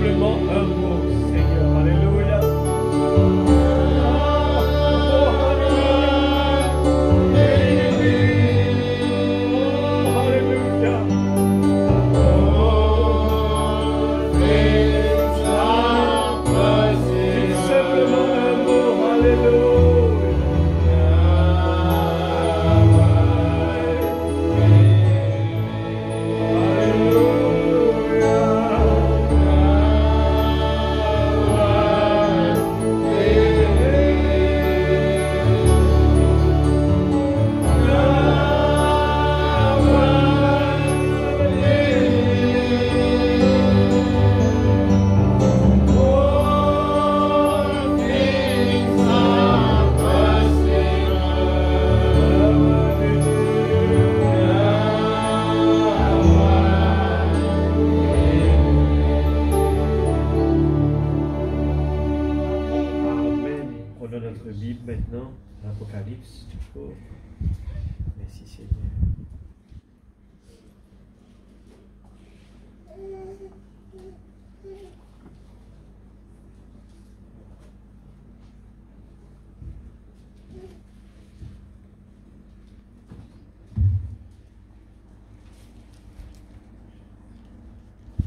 simplement un mot, Seigneur. Alléluia.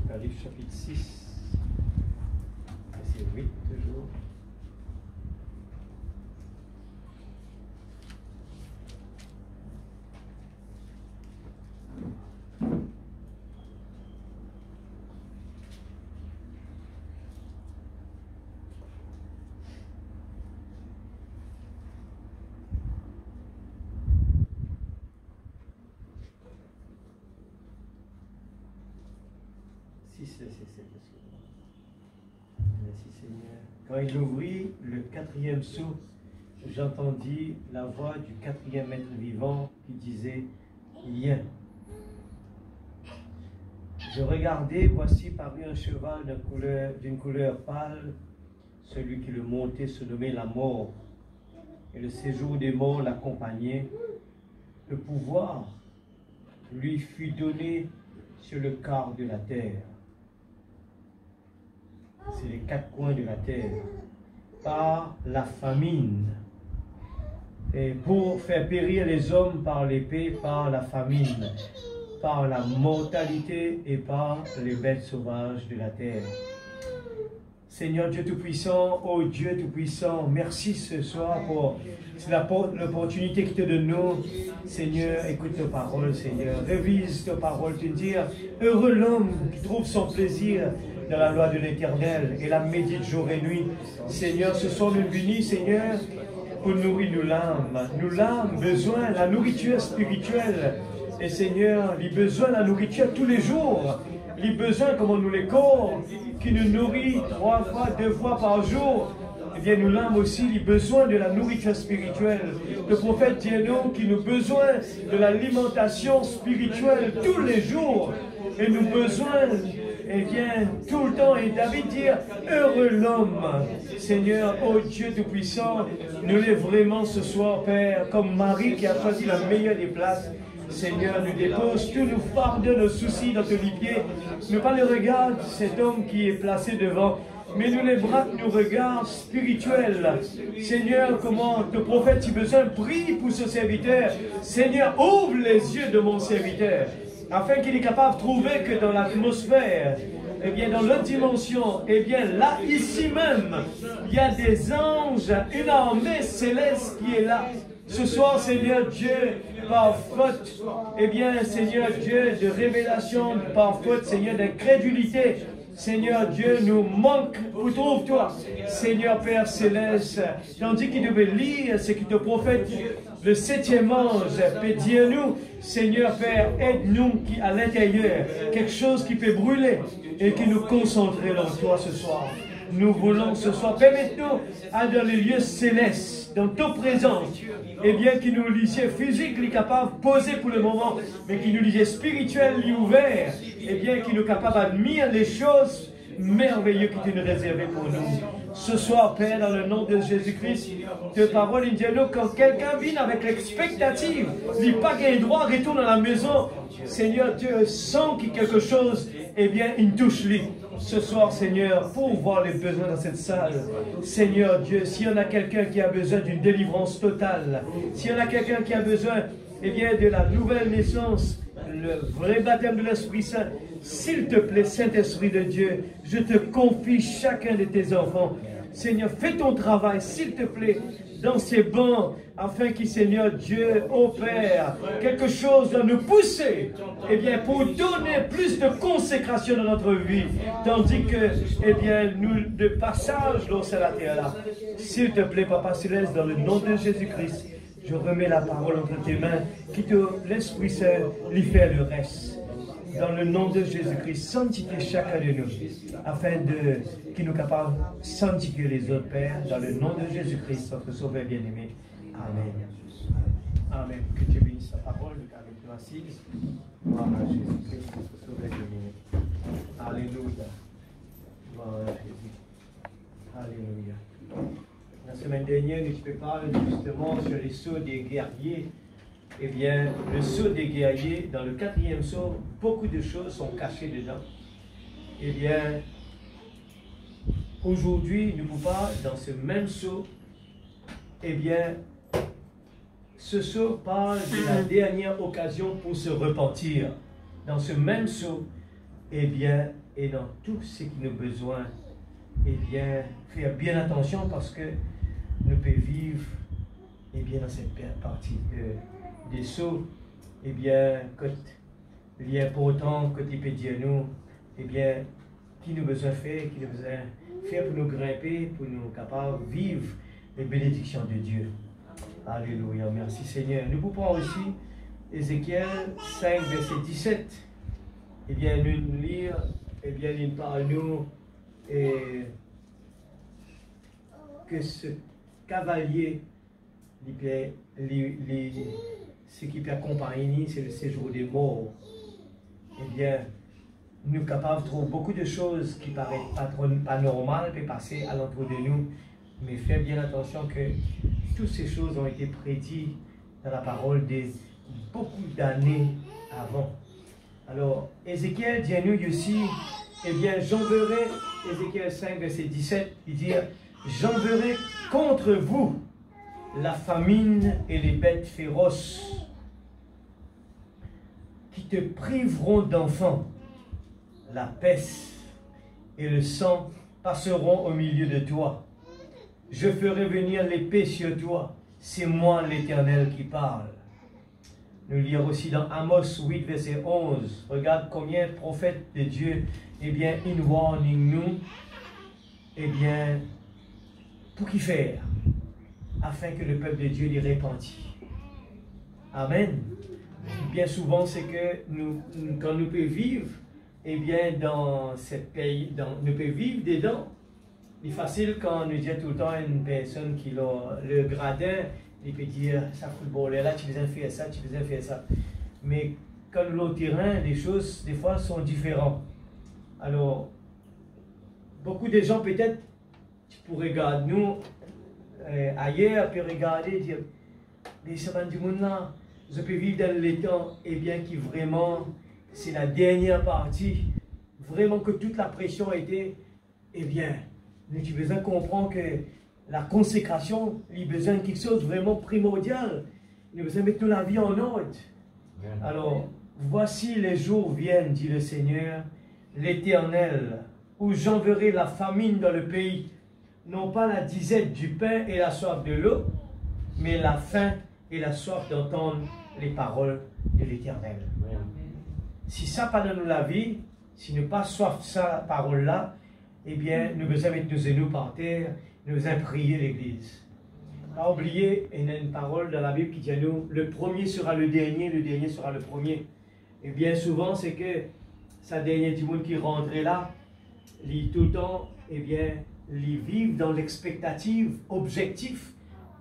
Apocalypse chapitre 6, verset 8 toujours. Merci Seigneur. Quand il ouvrit le quatrième sceau, j'entendis la voix du quatrième être vivant qui disait « Viens ». Je regardai, voici parut un cheval d'une couleur pâle. Celui qui le montait se nommait la mort, et le séjour des morts l'accompagnait. Le pouvoir lui fut donné sur le quart de la terre. C'est les quatre coins de la terre, par la famine, et pour faire périr les hommes par l'épée, par la famine, par la mortalité et par les bêtes sauvages de la terre. Seigneur Dieu Tout-Puissant, ô Dieu Tout-Puissant, merci ce soir pour l'opportunité que tu donnes nous. Seigneur, écoute tes paroles, Seigneur, révise tes paroles, te dire, heureux l'homme qui trouve son plaisir dans la loi de l'Éternel et la médite jour et nuit. Seigneur, ce soir nous venus, Seigneur, pour nourrir nos l'âme. Nous l'âme, besoin de la nourriture spirituelle. Et Seigneur, il a besoin de la nourriture tous les jours. Il a besoin, comme nous les corps, qui nous nourrit 3 fois, 2 fois par jour. Eh bien, nous l'âme aussi, il a besoin de la nourriture spirituelle. Le prophète dit nous qu'il nous besoin de l'alimentation spirituelle tous les jours. Et nous besoin, eh bien, tout le temps. Et David dit, heureux l'homme. Seigneur, ô Dieu Tout-Puissant, nous l'est vraiment ce soir, Père, comme Marie qui a choisi la meilleure des places. Seigneur, nous dépose tous nos fardeaux, nos soucis dans tes pieds. Ne pas les regarder, cet homme qui est placé devant, mais nous les bras, nos regards spirituels. Seigneur, comment le prophète, si besoin, prie pour ce serviteur. Seigneur, ouvre les yeux de mon serviteur, afin qu'il est capable de trouver que dans l'atmosphère, eh bien, dans l'autre dimension, eh bien, là, ici même, il y a des anges, une armée céleste qui est là. Ce soir, Seigneur Dieu, par faute, eh bien, Seigneur Dieu, de révélation, par faute, Seigneur, d'incrédulité, Seigneur Dieu, nous manque, trouve-toi, Seigneur Père Céleste, tandis qu'il devait lire ce qui te prophète, le 7e ange, peut dire nous, Seigneur Père, aide-nous qui à l'intérieur, quelque chose qui peut brûler et qui nous concentrer dans toi ce soir. Nous voulons ce soir, permette-nous à dans les lieux célestes, dans ta présence, et bien qui nous lisiez physique, les capables posés pour le moment, mais qui nous lisiez spirituel, les ouverts, et bien qui nous capables d'admirer les choses merveilleuses que tu nous réservais pour nous. Ce soir, Père, dans le nom de Jésus-Christ, tes paroles, il dit nous, quand quelqu'un vient avec l'expectative, il n'a pas qu'il droit, retourne à la maison. Seigneur Dieu, sent qu'il y a quelque chose eh bien, une touche-lui. Ce soir, Seigneur, pour voir les besoins dans cette salle. Seigneur Dieu, s'il y en a quelqu'un qui a besoin d'une délivrance totale, s'il y en a quelqu'un qui a besoin, eh bien, de la nouvelle naissance, le vrai baptême de l'Esprit Saint, s'il te plaît, Saint-Esprit de Dieu, je te confie chacun de tes enfants. Seigneur, fais ton travail, s'il te plaît, dans ces bancs, afin que, Seigneur Dieu, opère quelque chose dans nous pousser, eh bien, pour donner plus de consécration dans notre vie, tandis que, eh bien, nous, de passage dans cette terre-là. S'il te plaît, Papa Céleste, dans le nom de Jésus-Christ, je remets la parole entre tes mains, qui te l'Esprit Saint lui fait le reste. Dans le nom de Jésus-Christ, sanctifie chacun de nous, afin qu'il nous capable de sanctifier les autres, Père, dans le nom de Jésus-Christ, notre Sauveur bien-aimé. Amen. Amen. Que Dieu bénisse sa parole, avec nous assise. Gloire à Jésus-Christ, notre Sauveur bien-aimé. Alléluia. Gloire à Jésus. Alléluia. La semaine dernière, nous te parlons justement sur les sceaux des guerriers. Eh bien, le sceau des guerriers, dans le 4e sceau, beaucoup de choses sont cachées dedans. Eh bien, aujourd'hui, nous pouvons pas, dans ce même sceau, eh bien, ce sceau parle de la dernière occasion pour se repentir. Dans ce même sceau, eh bien, et dans tout ce qui nous a besoin, eh bien, faire bien attention parce que nous pouvons vivre, eh bien, dans cette partie des sceaux, eh bien, il est important que tu peux dire nous, eh bien, qui nous besoin faire, qui nous besoin faire pour nous grimper, pour nous capables de vivre les bénédictions de Dieu. Alléluia, merci Seigneur. Nous pouvons aussi Ézéchiel 5, verset 17. Eh bien, nous lire, eh bien, il parle nous que ce cavalier, ce qui peut accompagner, c'est le séjour des morts. Eh bien, nous sommes capables de trouver beaucoup de choses qui paraissent pas normales, peuvent passer à l'entour de nous, mais faites bien attention que toutes ces choses ont été prédites dans la parole de beaucoup d'années avant. Alors, Ézéchiel dit à nous aussi, eh bien, j'enverrai, Ézéchiel 5, verset 17, il dit, j'enverrai contre vous la famine et les bêtes féroces qui te priveront d'enfants. La peste et le sang passeront au milieu de toi. Je ferai venir l'épée sur toi. C'est moi l'Éternel qui parle. Nous lire aussi dans Amos 8, verset 11. Regarde combien de prophètes de Dieu, eh bien, in warning nous, eh bien, pour qui faire, afin que le peuple de Dieu les repentit. Amen. Bien souvent, c'est que quand nous pouvons vivre, eh bien, dans ce pays, nous pouvons vivre dedans. C'est facile quand nous disons tout le temps à une personne qui a le gradin, il peut dire, ça fout le bordel là, tu faisais faire ça, tu faisais faire ça. Mais quand nous au terrain, les choses, des fois, sont différentes. Alors, beaucoup de gens, peut-être, tu pourrais regarder nous, ailleurs, puis regarder, dire, mais ça va du monde là, je peux vivre dans les temps, et bien qui vraiment, c'est la dernière partie, vraiment que toute la pression a été, eh bien, nous avons besoin de comprendre que la consécration, il a besoin de quelque chose de vraiment primordial. Il a besoin de mettre la vie en ordre. Alors, voici les jours viennent, dit le Seigneur, l'Éternel, où j'enverrai la famine dans le pays, non pas la disette du pain et la soif de l'eau, mais la faim et la soif d'entendre les paroles de l'Éternel. Si ça pas dans nous la vie, si nous pas soif de ça parole-là, eh bien, nous devons mettre nos genoux par terre, nous devons prier l'Église. Pas oublier, il y a une parole dans la Bible qui dit à nous, le premier sera le dernier sera le premier. Et bien souvent, c'est que ça dernier du monde qui rentrait là, tout le temps, eh bien, ils vivent dans l'expectative, objectif,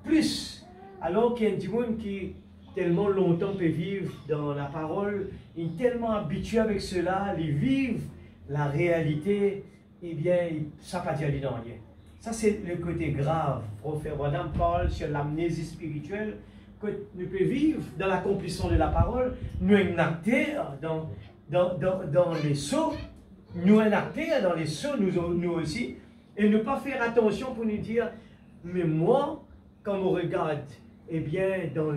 plus. Alors qu'il y a du monde qui tellement longtemps peut vivre dans la parole, ils sont tellement habitués avec cela, ils vivent la réalité, eh bien, ça ne pas dire rien. Ça, c'est le côté grave. Prophète Branham parle sur l'amnésie spirituelle, que nous pouvons vivre dans l'accomplissement de la parole, nous sommes acteurs dans les sceaux, nous enacter dans les sauts, nous aussi, et ne pas faire attention pour nous dire, mais moi, quand on regarde, eh bien, dans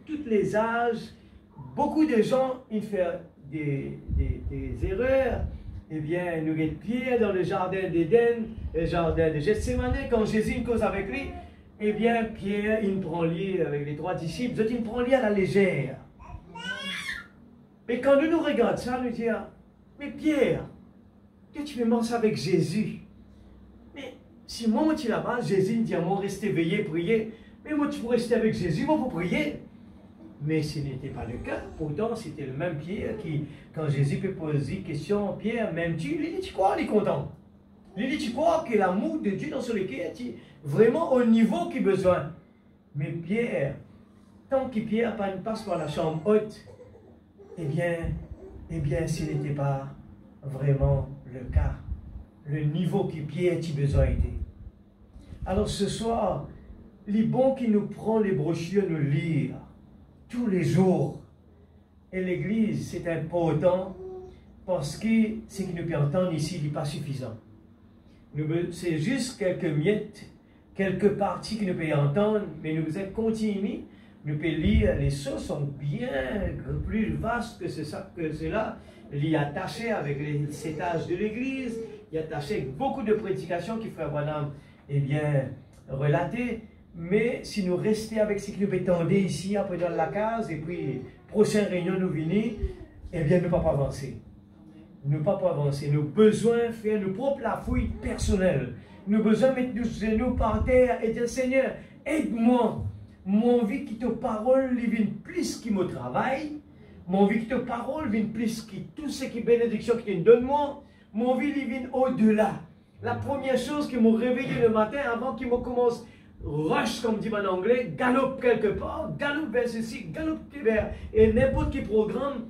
tous les âges, beaucoup de gens, ils font des erreurs. Eh bien, nous avons Pierre dans le jardin d'Éden, le jardin de Gethsemane, quand Jésus cause avec lui, eh bien, Pierre, il prend lui avec les 3 disciples, il prend lui à la légère. Et quand nous regardons ça, nous disons, mais Pierre, que tu fais manger avec Jésus? Mais si moi, je suis là-bas, Jésus me dit, moi, restez veillé, prier. Mais moi, tu peux rester avec Jésus, moi, pour prier. Mais ce n'était pas le cas. Pourtant, c'était le même Pierre qui, quand Jésus peut poser question, Pierre, m'aimes-tu? Il dit, tu crois, il est content. Il dit, tu crois que l'amour de Dieu dans son cœur est vraiment au niveau qu'il a besoin. Mais Pierre, tant que Pierre passe par la chambre haute, eh bien, ce n'était pas vraiment le cas. Le niveau que Pierre a besoin était. Alors ce soir, il est bon qu'il nous prend les brochures, nous lire tous les jours. Et l'église, c'est important parce que ce qui nous peut entendre ici n'est pas suffisant. C'est juste quelques miettes, quelques parties que nous pouvons entendre, mais nous pouvons continuer, nous pouvons lire. Les choses sont bien plus vastes que cela. Il y a attaché avec les étages de l'église, il y a attaché avec beaucoup de prédications qu'il Frère Branham, eh bien, relater. Mais si nous restons avec ce que nous attendons ici, après dans la case, et puis prochaine réunion nous venir, eh bien, nous ne pouvons pas avancer. Nous ne pouvons pas avancer. Nous avons besoin de faire nos propres la fouille personnelle. Nous avons besoin de mettre nos genoux par terre et dire, Seigneur, aide-moi. Mon envie que ta parole vienne plus que mon travail. Mon envie que ta parole vienne plus que tout ce qui est bénédiction que tu me donnes moi. Mon envie vienne au-delà. La première chose qui m'a réveillé le matin, avant qu'il me commence rush, comme dit en anglais, galope quelque part, galope vers ceci, galope vers et n'importe quel programme.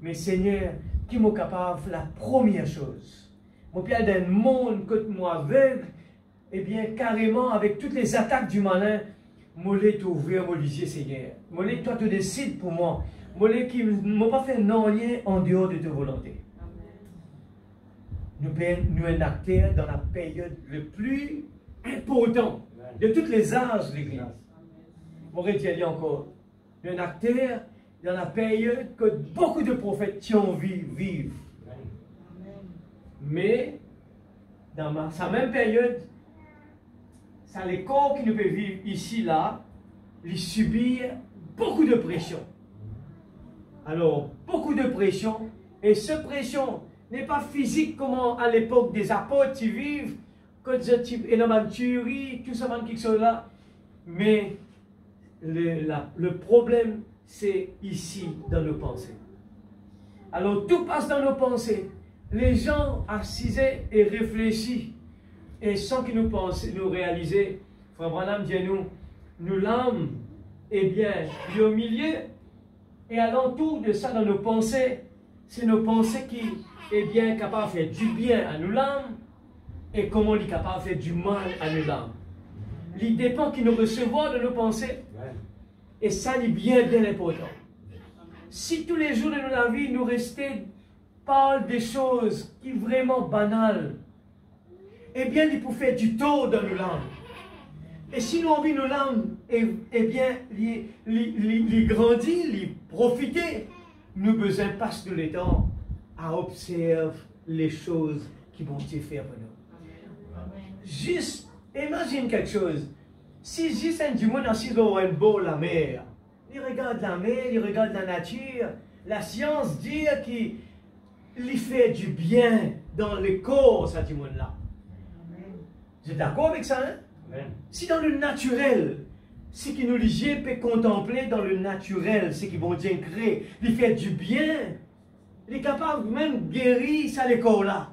Mais Seigneur, qui m'est capable la première chose. Mon père d'un monde que moi aveugle, eh bien, carrément, avec toutes les attaques du malin, moi, l'ai ouvert, moi, lycée, Seigneur. Moi, toi, tu décides pour moi. Moi, qui ne m'a pas fait non rien en dehors de ta volonté. Nous pouvons enacter dans la période le plus importante de tous les âges de l'Église. Mon dit encore, nous enacter dans la période que beaucoup de prophètes vivent. Mais, dans sa même période, ça les corps qui nous peuvent vivre ici, là, ils subissent beaucoup de pression. Alors, beaucoup de pression, et cette pression n'est pas physique comme à l'époque des apôtres qui vivent, que ce type énormément de tuerie, tout ça, qui sont là. Mais le problème, c'est ici, dans nos pensées. Alors, tout passe dans nos pensées. Les gens assisent et réfléchissent. Et sans que nous pensions, nous réaliser, Frère Branham dit nous l'âme, eh bien, il est au milieu. Et alentour de ça, dans nos pensées, c'est nos pensées qui est bien capable de faire du bien à nous l'âme et comment il est capable de faire du mal à nous l'âme. Il dépend qui nous recevons de nos pensées. Et ça, c'est bien important. Si tous les jours de notre vie, nous restons parlent des choses qui sont vraiment banales, eh bien, il peut faire du tort dans nos langues. Et si nous envie nos langues, eh bien, les grandir, les profiter, nous besoin passer de l'étang à observer les choses qui vont se faire pour nous. Juste, imagine quelque chose. Si juste un du monde assis dans un beau la mer, il regarde la mer, il regarde la nature, la science dit qu'il fait du bien dans le corps, ça du monde-là. Vous êtes d'accord avec ça, hein? Amen. Si dans le naturel, ce que nous les peut contempler dans le naturel, ce qui vont Dieu créer, il fait du bien, il est capable même de guérir ça le corps-là.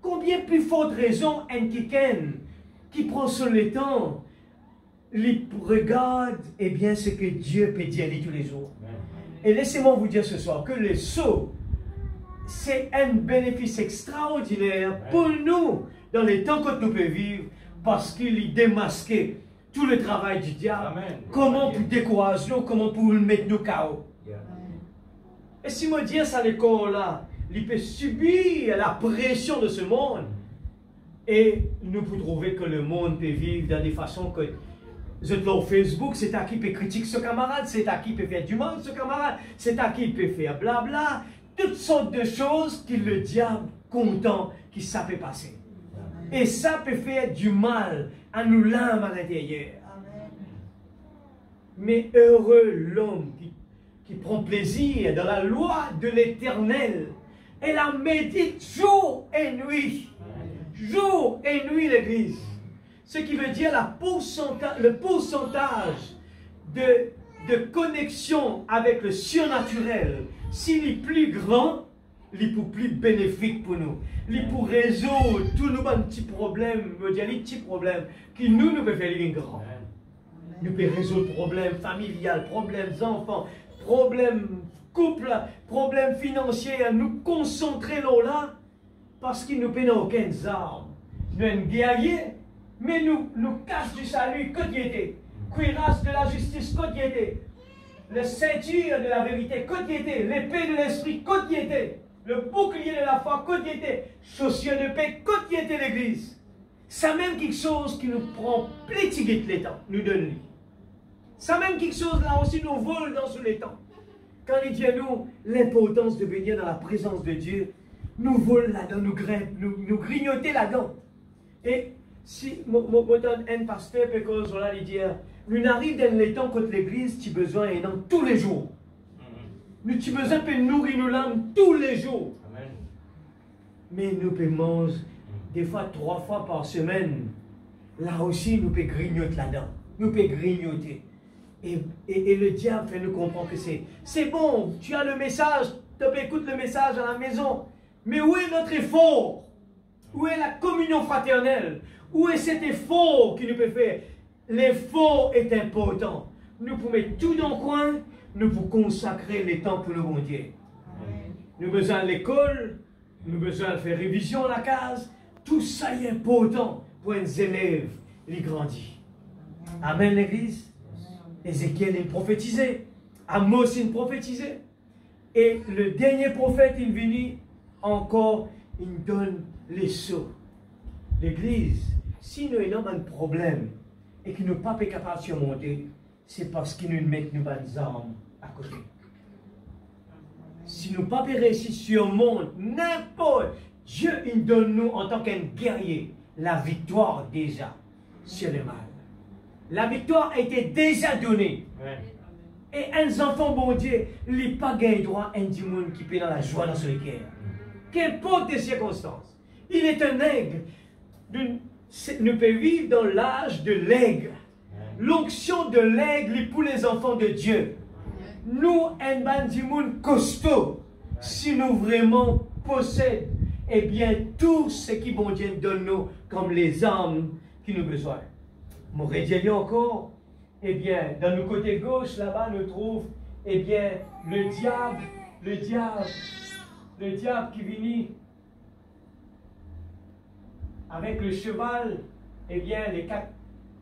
Combien plus forte raison un quelqu'un qui prend sur le temps, il regarde eh bien, ce que Dieu peut dire tous les jours. Amen. Et laissez-moi vous dire ce soir que le saut, c'est un bénéfice extraordinaire pour nous dans les temps que nous pouvons vivre parce qu'il démasqué tout le travail du diable. Amen. Comment pour décourager nous, comment pour le mettre nous KO. Et si moi dis ça, le corps là, il peut subir la pression de ce monde. Et nous pouvons trouver que le monde peut vivre dans des façons que vous êtes là au Facebook, c'est à qui peut critiquer ce camarade, c'est à qui peut faire du mal ce camarade, c'est à qui peut faire blabla, toutes sortes de choses que le diable content que ça peut passer. Et ça peut faire du mal à nous l'âme à l'intérieur. Mais heureux l'homme qui prend plaisir dans la loi de l'Éternel et la médite jour et nuit. Jour et nuit, l'Église. Ce qui veut dire le pourcentage de connexion avec le surnaturel, s'il est plus grand, il est plus bénéfique pour nous. Il est pour résoudre tous nos petits problèmes, les petits problèmes qui nous pouvons faire les grands. Nous pouvons résoudre problèmes familiales, problèmes enfants, problèmes couple, problèmes financiers, à nous concentrer là, parce qu'il nous paie aucune arme. Nous sommes guerriers, mais nous casse du salut, que Dieu était. Cuirasse de la justice, que Dieu était. Le ceinture de la vérité, que Dieu était. L'épée de l'esprit, que Dieu était. Le bouclier de la foi, que Dieu était. Chaussures de paix, que Dieu était l'Église. C'est même quelque chose qui nous prend plétiguer les temps, nous donne lui. C'est même quelque chose là aussi nous vole dans tous les temps. Quand il dit à nous l'importance de venir dans la présence de Dieu, nous volons là-dedans, nous grignoter là-dedans. Et si je donne un pasteur, parce que là, il dit, nous arrivons dans les temps contre l'église, tu as besoin d'un tous les jours. Nous avons besoin de nourrir nos l'âme tous les jours. Amen. Mais nous pouvons manger des fois 3 fois par semaine. Là aussi, nous pouvons grignoter là-dedans. Nous pouvons grignoter. Et le diable fait nous comprendre que c'est bon, tu as le message, tu écoutes le message à la maison. Mais où est notre effort? Où est la communion fraternelle? Où est cet effort qui nous peut faire? L'effort est important. Nous pouvons mettre tout dans le coin, nous pouvons consacrer les temps pour le bon Dieu. Nous avons besoin de l'école, nous avons besoin de faire révision à la case. Tout ça est important pour les élèves, les grandis. Amen, l'Église. Ézéchiel est prophétisé. Amos est prophétisé. Et le dernier prophète, il vient encore, il donne les sceaux. L'Église, si nous avons un problème et que nous ne sommes pas capables de surmonter, c'est parce qu'ils nous mettent nos bonnes armes à côté. Si nous ne sommes pas réussi à surmonter n'importe, Dieu il donne nous en tant qu'un guerrier la victoire déjà sur le mal. La victoire a été déjà donnée. Ouais. Et un enfant bon Dieu, il n'a pas gagné droit à un monde qui peut dans la joie dans son cœur. Qu'importe les circonstances. Il est un aigle. Nous pouvons vivre dans l'âge de l'aigle. L'onction de l'aigle est pour les enfants de Dieu. Nous, un monde costaud, si nous vraiment possédons, eh bien, tout ce qui bon Dieu donne nous comme les armes qui nous besoin. Mon rédiaillon encore, eh bien, dans le côté gauche, là-bas, nous trouve, eh bien, le diable qui vient avec le cheval, eh bien,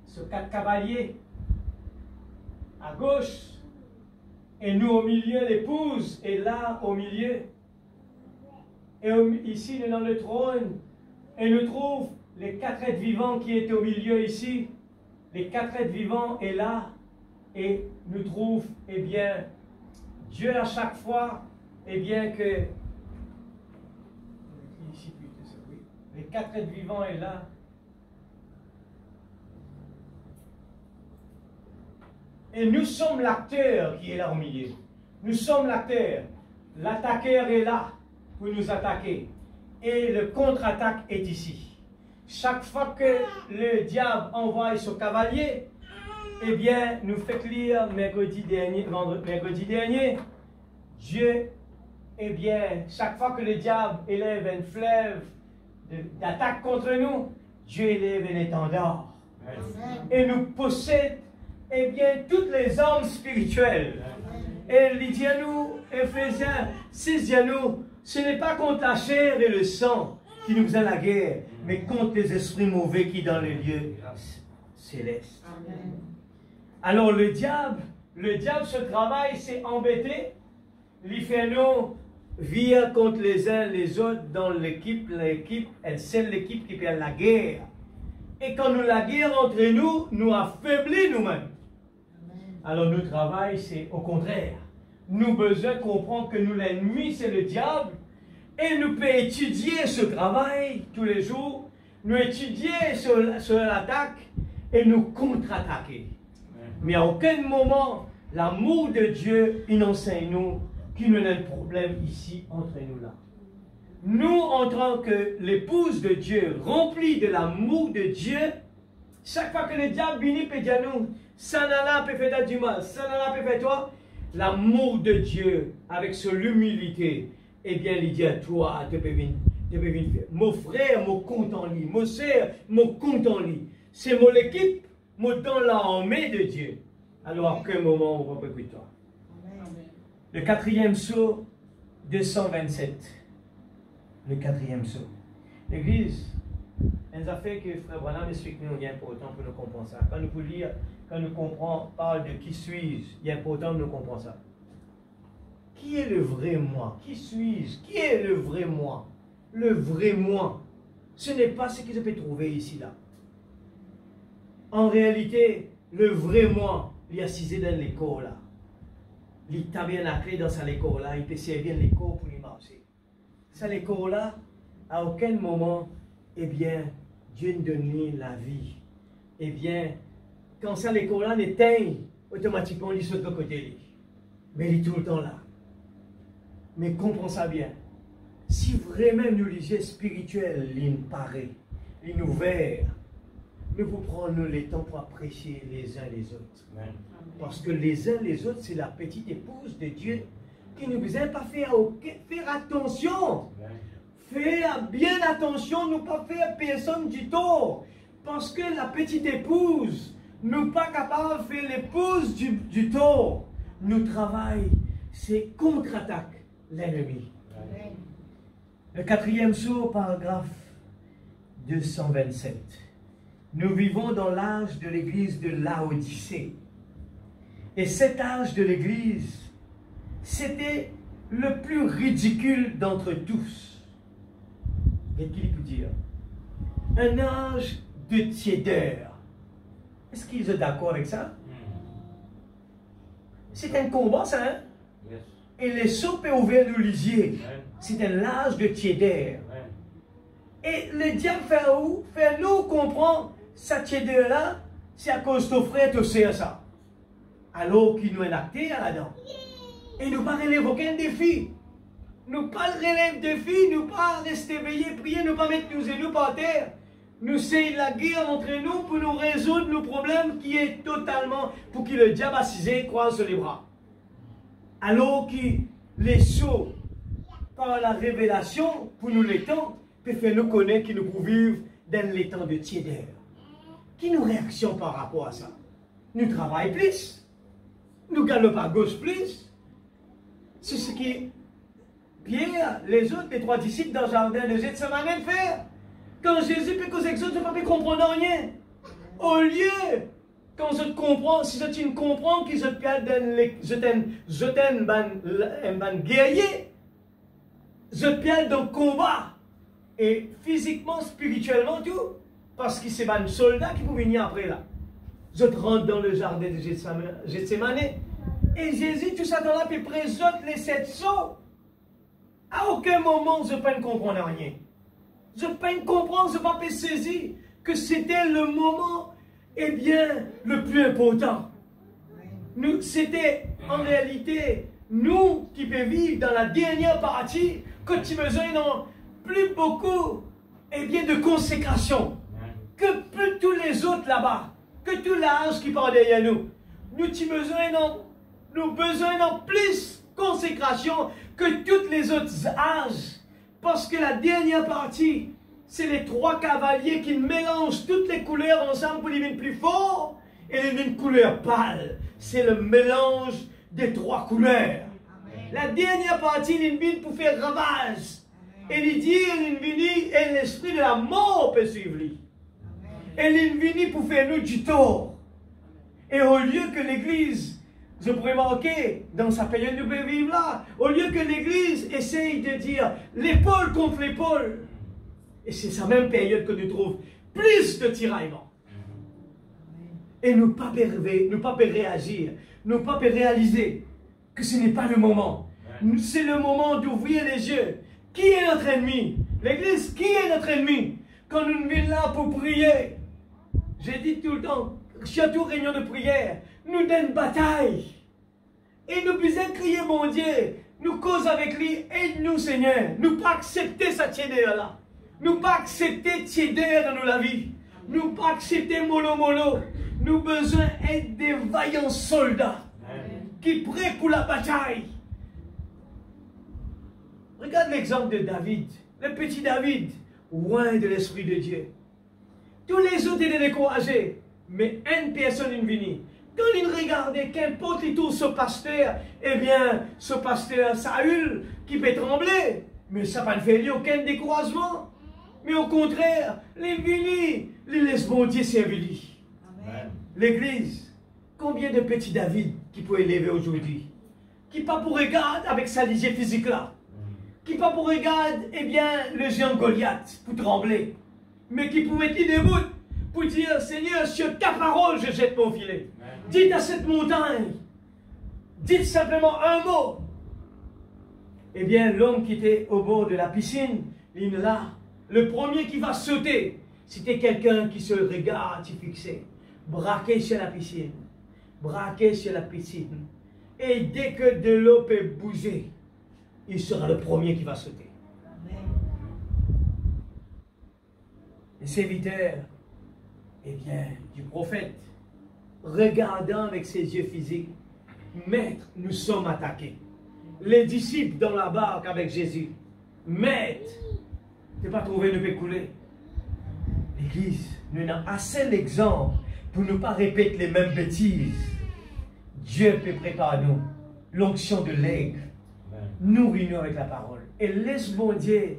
ce 4 cavaliers à gauche, et nous au milieu, l'épouse est là au milieu. Et ici, nous dans le trône, et nous trouvons les 4 êtres vivants qui étaient au milieu ici. Les 4 êtres vivants est là, et nous trouvons, eh bien, Dieu à chaque fois, eh bien que, ici, oui, les 4 êtres vivants est là. Et nous sommes l'acteur qui est là au milieu. Nous sommes l'acteur. L'attaqueur est là pour nous attaquer. Et le contre-attaque est ici. Chaque fois que le diable envoie son cavalier, eh bien, nous fait lire mercredi dernier, Dieu, eh bien, chaque fois que le diable élève un fleuve d'attaque contre nous, Dieu élève un étendard. Et nous possède, eh bien, toutes les armes spirituelles. Et il dit à nous, Éphésiens 6 dit à nous, ce n'est pas contre la chair et le sang qui nous faisait la guerre, mais contre les esprits mauvais qui dans les lieux célestes. Amen. Alors le diable, ce travail, c'est embêté. Il fait nous vient contre les uns les autres dans l'équipe, c'est l'équipe qui perd la guerre. Et quand nous la guerre entre nous, nous affaiblit nous-mêmes. Alors notre travail, c'est au contraire. Nous besoin comprendre que nous, l'ennemi, c'est le diable. Et nous pouvons étudier ce travail tous les jours. Nous étudier sur l'attaque et nous contre-attaquer. Mais à aucun moment, l'amour de Dieu, il enseigne nous qu'il n'y a pas de problème ici entre nous là. Nous, en tant que l'épouse de Dieu, remplie de l'amour de Dieu, chaque fois que le diable vient peut dire nous, ça n'a peut faire du mal, ça n'a peut faire toi, l'amour de Dieu, avec son humilité, eh bien, il dit à toi, tu peux venir faire. Mon frère, mon compte en lui, mon sœur, mon compte en lui. C'est mon équipe, mon dans l'armée de Dieu. Alors, à quel moment on va écouter toi? Le quatrième saut, 227. Le quatrième saut. L'Église, elle a fait que Frère Branham explique nous, il est important pour nous comprendre ça. Quand nous pouvons lire, quand nous comprenons, parle de qui suis-je, il est important de nous comprendre ça. Qui est le vrai moi? Qui suis-je? Qui est le vrai moi? Le vrai moi, ce n'est pas ce que je peux trouver ici, là. En réalité, le vrai moi, il est assis dans l'école, là. Il t'a bien la clé dans sa école, là. Il peut servir l'école pour lui marcher. Ça, l'école, là, à aucun moment, eh bien, Dieu nous donne la vie. Eh bien, quand ça, l'école, là, n'éteint, automatiquement, il saute de côté. Mais il est tout le temps là. Mais comprends ça bien. Si vraiment nous lisons spirituel, il nous paraît, il nous ouvert, nous vous prenons le temps pour apprécier les uns les autres. Amen. Parce que les uns les autres, c'est la petite épouse de Dieu qui ne nous a pas faire attention. Amen. Faire bien attention, ne pas faire personne du tort. Parce que la petite épouse, nous pas capable de faire l'épouse du tort. Nous travaillons, c'est contre-attaque l'ennemi. Le quatrième saut, paragraphe 227. Nous vivons dans l'âge de l'église de Laodicée. Et cet âge de l'église, c'était le plus ridicule d'entre tous. Qu'est-ce qu'il peut dire? Un âge de tiédeur. Est-ce qu'ils sont d'accord avec ça? C'est un combat, ça, hein? Yes. Et les sauts peuvent ouvrir le lisier. C'est un âge de tiédeur. Et le diable fait où? Fait nous comprendre cette tiédeur-là, c'est à cause de ton frère, tu sais ça. Alors qu'il nous est acté là-dedans. Et nous pas relève aucun défi. Nous pas relève défi, nous pas rester veillés, prier, nous pas mettre nos genoux par terre. Nous c'est la guerre entre nous pour nous résoudre nos problèmes qui est totalement pour que le diable assisé croise sur les bras. Alors que les sauts par la révélation pour nous les temps peut faire nous connaître que nous pouvons vivre dans les temps de tiédeur. Qui nous réaction par rapport à ça? Nous travaillons plus. Nous gagnons pas gauche plus. C'est ce qui Pierre, les autres, les trois disciples dans le jardin de Gethsemane faire. Quand Jésus peut causer que ça, tu ne peux pas comprendre rien. Au lieu, quand je comprends, si tu ne comprends que je t'aime un guerrier, je t'aime dans le combat. Et physiquement, spirituellement, tout. Parce que c'est un soldat qui peut venir après là. Je rentre dans le jardin de Gethsemane. Et Jésus, tout ça dans là, puis présente les 7 sauts. À aucun moment, je ne peux comprendre rien. Je ne peux comprendre, je ne peux pas saisir que c'était le moment, eh bien, le plus important. C'était en réalité nous qui pouvons vivre dans la dernière partie, que tu besoin non plus beaucoup, eh bien, de consécration. Que plus tous les autres là-bas, que tout l'âge qui part derrière nous. Nous avons besoin de plus consécration que tous les autres âges. Parce que la dernière partie, c'est les 3 cavaliers qui mélangent toutes les couleurs ensemble pour les venir plus fort et les venir couleur pâle. C'est le mélange des 3 couleurs. Amen. La dernière partie, il vient pour faire ravage. Et il dit, et l'esprit de la mort peut suivre lui. Et il vient pour faire nous du tort. Et au lieu que l'Église je pourrais marquer dans sa période de vivre là, au lieu que l'Église essaye de dire l'épaule contre l'épaule, et c'est sa même période que nous trouvons plus de tiraillements. Et nous ne pas réagir, ne pas réaliser que ce n'est pas le moment. C'est le moment d'ouvrir les yeux. Qui est notre ennemi? L'Église, qui est notre ennemi? Quand nous venons là pour prier, j'ai dit tout le temps, surtout réunion de prière, nous donne une bataille. Et nous puissions crier, mon Dieu, nous cause avec lui, aide-nous Seigneur. Nous pas accepter cette tiédeur là. Nous pas accepter tiédeur dans la vie. Nous pas accepter mollo. Nous besoin d'être des vaillants soldats qui prêts pour la bataille. Regarde l'exemple de David, le petit David, loin de l'Esprit de Dieu. Tous les autres étaient découragés, mais une personne est venue. Quand il regardait, qu'importe les tours ce pasteur, eh bien, ce pasteur Saül, qui peut trembler, mais ça n'a pas fait lui aucun découragement. Mais au contraire, les venus, les laisse bon Dieu servir. L'Église, combien de petits David qui peut élever aujourd'hui, qui pas pour regarder avec sa lisière physique là, qui pas pour regarder, eh bien, le géant Goliath pour trembler, mais qui pouvait être debout pour dire, Seigneur, sur ta parole, je jette mon filet. Dites à cette montagne, dites simplement un mot. Eh bien, l'homme qui était au bord de la piscine, il là, le premier qui va sauter, c'était quelqu'un qui se regarde, qui fixait, braqué sur la piscine, braqué sur la piscine. Et dès que de l'eau peut bouger, il sera le premier qui va sauter. Les serviteurs, eh bien, du prophète, regardant avec ses yeux physiques, Maître, nous sommes attaqués. Les disciples dans la barque avec Jésus, Maître, tu n'as pas trouvé de couler. L'Église, nous avons assez d'exemples pour ne pas répéter les mêmes bêtises. Dieu peut préparer nous l'onction de l'aigle. Nourris-nous avec la parole. Et laisse mon Dieu,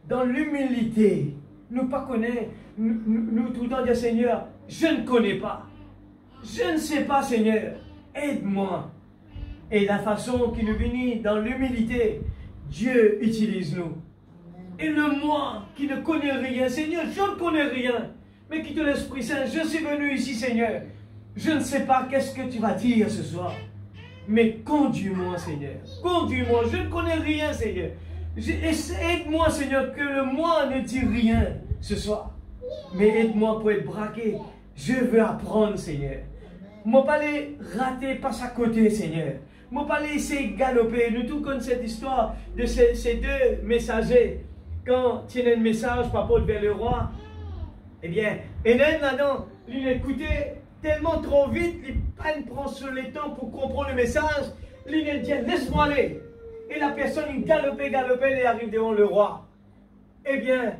dans l'humilité, nous pas connaître, nous tout le temps dire Seigneur, je ne connais pas. Je ne sais pas Seigneur, aide-moi. Et la façon qui nous vient dans l'humilité, Dieu utilise nous. Et le moi qui ne connais rien, Seigneur, je ne connais rien, mais qui te l'Esprit Saint, je suis venu ici Seigneur. Je ne sais pas qu'est-ce que tu vas dire ce soir. Mais conduis-moi, Seigneur. Conduis-moi. Je ne connais rien, Seigneur. Aide-moi, Seigneur, que le moi ne dit rien ce soir. Mais aide-moi pour être braqué. Je veux apprendre, Seigneur. Moi, pas les rater, passe à côté, Seigneur. Moi, pas les essayer de galoper. Nous tous connaissons cette histoire de ces deux messagers. Quand il y a un message par rapport vers le roi, eh bien, et là-dedans, il écoutait tellement trop vite, il prend sur le temps pour comprendre le message, il dit, laisse-moi aller. Et la personne, il galopait, il arrive devant le roi. Eh bien,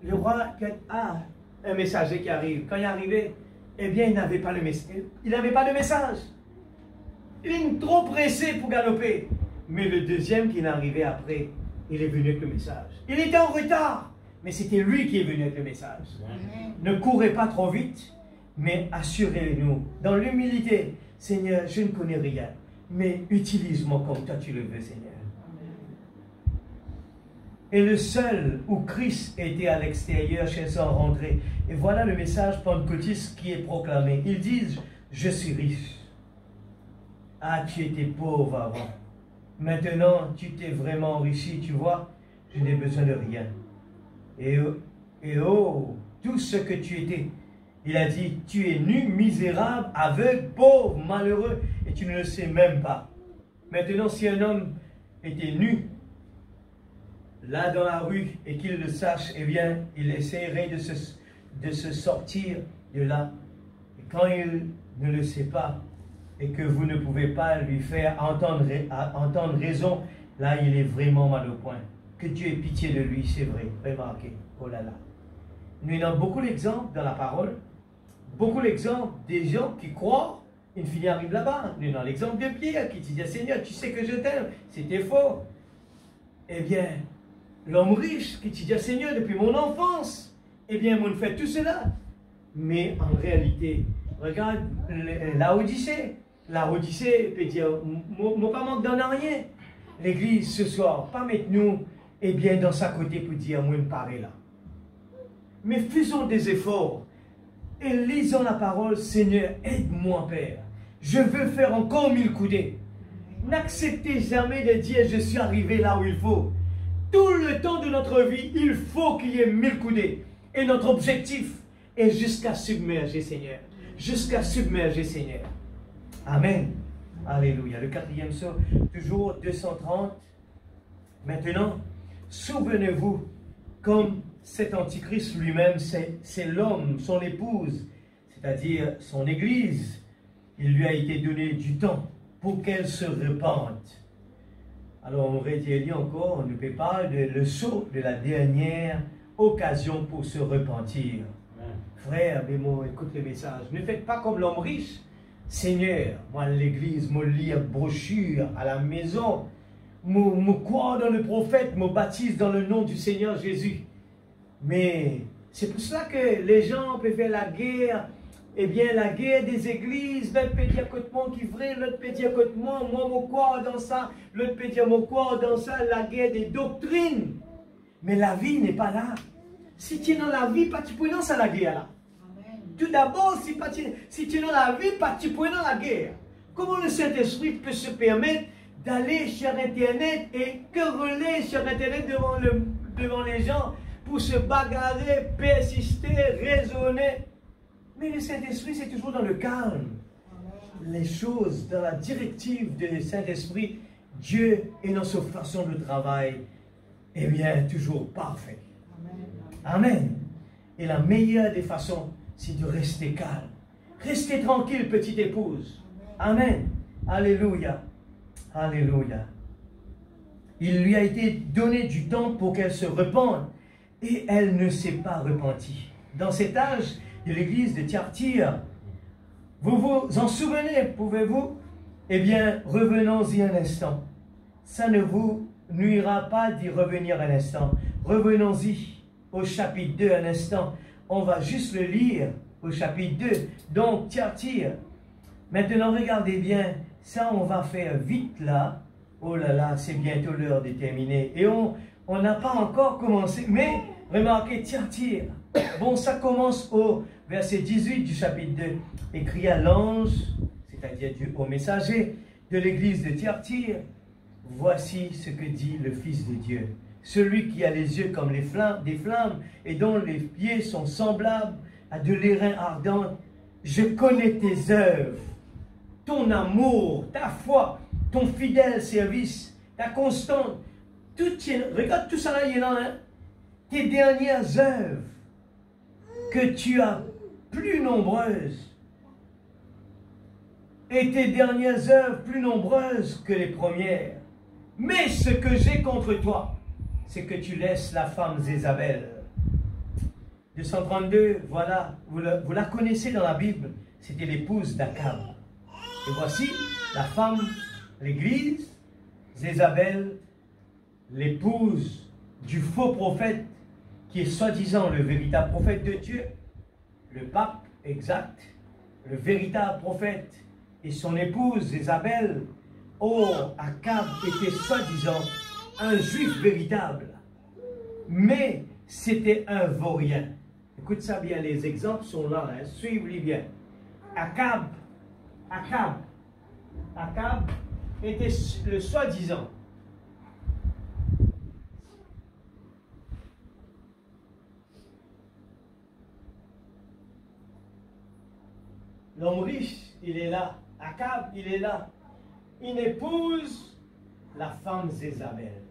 le roi a un messager qui arrive. Quand il est arrivé, eh bien, il n'avait pas le message. Il n'avait pas de message. Il est trop pressé pour galoper. Mais le deuxième qui est arrivé après, il est venu avec le message. Il était en retard, mais c'était lui qui est venu avec le message. Ne courez pas trop vite, mais assurez-nous, dans l'humilité, Seigneur, je ne connais rien, mais utilise-moi comme toi tu le veux, Seigneur. Et le seul où Christ était à l'extérieur, chez son rentré. Et voilà le message pentecôtiste qui est proclamé. Ils disent, je suis riche. Ah, tu étais pauvre avant. Maintenant, tu t'es vraiment enrichi, tu vois, je n'ai besoin de rien. Et oh, tout ce que tu étais. Il a dit, tu es nu, misérable, aveugle, pauvre, malheureux, et tu ne le sais même pas. Maintenant, si un homme était nu, là dans la rue, et qu'il le sache, eh bien, il essaierait de se sortir de là. Et quand il ne le sait pas, et que vous ne pouvez pas lui faire entendre raison, là, il est vraiment mal au point. Que Dieu ait pitié de lui, c'est vrai, remarquez, oh là là. Nous avons beaucoup d'exemples dans la parole, beaucoup d'exemples des gens qui croient, une fille arrive là-bas. Nous avons l'exemple de Pierre qui dit, Seigneur, tu sais que je t'aime, c'était faux. Eh bien, l'homme riche qui dit, Seigneur, depuis mon enfance, eh bien, on fait tout cela. Mais en réalité, regarde la Odyssée. la Odyssée peut dire, mon pas manque d'en rien. L'église ce soir, pas mettre nous, eh bien, dans sa côté pour dire, moi, je me parais là. Mais faisons des efforts et lisons la parole, Seigneur, aide-moi, Père. Je veux faire encore 1000 coudées. N'acceptez jamais de dire, je suis arrivé là où il faut. Tout le temps de notre vie, il faut qu'il y ait 1000 coudées. Et notre objectif est jusqu'à submerger, Seigneur. Jusqu'à submerger, Seigneur. Amen. Alléluia. Le 4e psaume, toujours 230. Maintenant, souvenez-vous, comme cet antichrist lui-même, c'est l'homme, son épouse, c'est-à-dire son église. Il lui a été donné du temps pour qu'elle se repente. Alors, on redit encore, on ne peut pas le saut de la dernière occasion pour se repentir. Frère, mais moi, écoute le message. Ne faites pas comme l'homme riche. Seigneur, moi, l'église, moi, lis brochure à la maison. Me croire dans le prophète, me baptise dans le nom du Seigneur Jésus. Mais c'est pour cela que les gens peuvent faire la guerre. Eh bien, la guerre des églises, l'autre peut dire côté moi qui vrai, l'autre peut dire côté moi mon croire dans ça, l'autre peut dire mon croire dans ça, la guerre des doctrines. Mais la vie n'est pas là. Si tu es dans la vie, pas tu peux dans la guerre là. Tout d'abord, si tu es dans la vie, pas tu peux dans la guerre. Comment le Saint-Esprit peut se permettre d'aller sur Internet et quereller sur Internet devant les gens pour se bagarrer, persister, raisonner? Mais le Saint-Esprit, c'est toujours dans le calme. Les choses, dans la directive du Saint-Esprit, Dieu est dans sa façon de travail, eh bien, toujours parfait. Amen. Et la meilleure des façons, c'est de rester calme. Restez tranquille, petite épouse. Amen. Alléluia. Alléluia. Il lui a été donné du temps pour qu'elle se repente et elle ne s'est pas repentie. Dans cet âge de l'église de Thyatire, vous vous en souvenez, pouvez-vous? Eh bien, revenons-y un instant. Ça ne vous nuira pas d'y revenir un instant. Revenons-y au chapitre 2 un instant. On va juste le lire au chapitre 2. Donc, Thyatire. Maintenant, regardez bien. Ça, on va faire vite là. Oh là là, c'est bientôt l'heure de terminer. Et on n'a pas encore commencé. Mais, remarquez, Thyatire. Bon, ça commence au verset 18 du chapitre 2. Écrit à l'ange, c'est-à-dire au messager de l'église de Thyatire. Voici ce que dit le Fils de Dieu. Celui qui a les yeux comme des flammes et dont les pieds sont semblables à de l'airain ardent. Je connais tes œuvres, ton amour, ta foi, ton fidèle service, ta constante. Regarde tout ça là, il est là, hein? Tes dernières œuvres que tu as plus nombreuses. Et tes dernières œuvres plus nombreuses que les premières. Mais ce que j'ai contre toi, c'est que tu laisses la femme Jézabel. 232, voilà, vous la connaissez dans la Bible, c'était l'épouse d'Akab. Et voici la femme, l'église, Jézabel, l'épouse du faux prophète, qui est soi-disant le véritable prophète de Dieu, le pape exact, le véritable prophète, et son épouse Jézabel. Or, Akab était soi-disant un juif véritable, mais c'était un vaurien. Écoute ça bien, les exemples sont là, hein, suivez-les bien. Akab était le soi-disant. L'homme riche, il est là. Akab, il est là. Il épouse la femme Jézabel.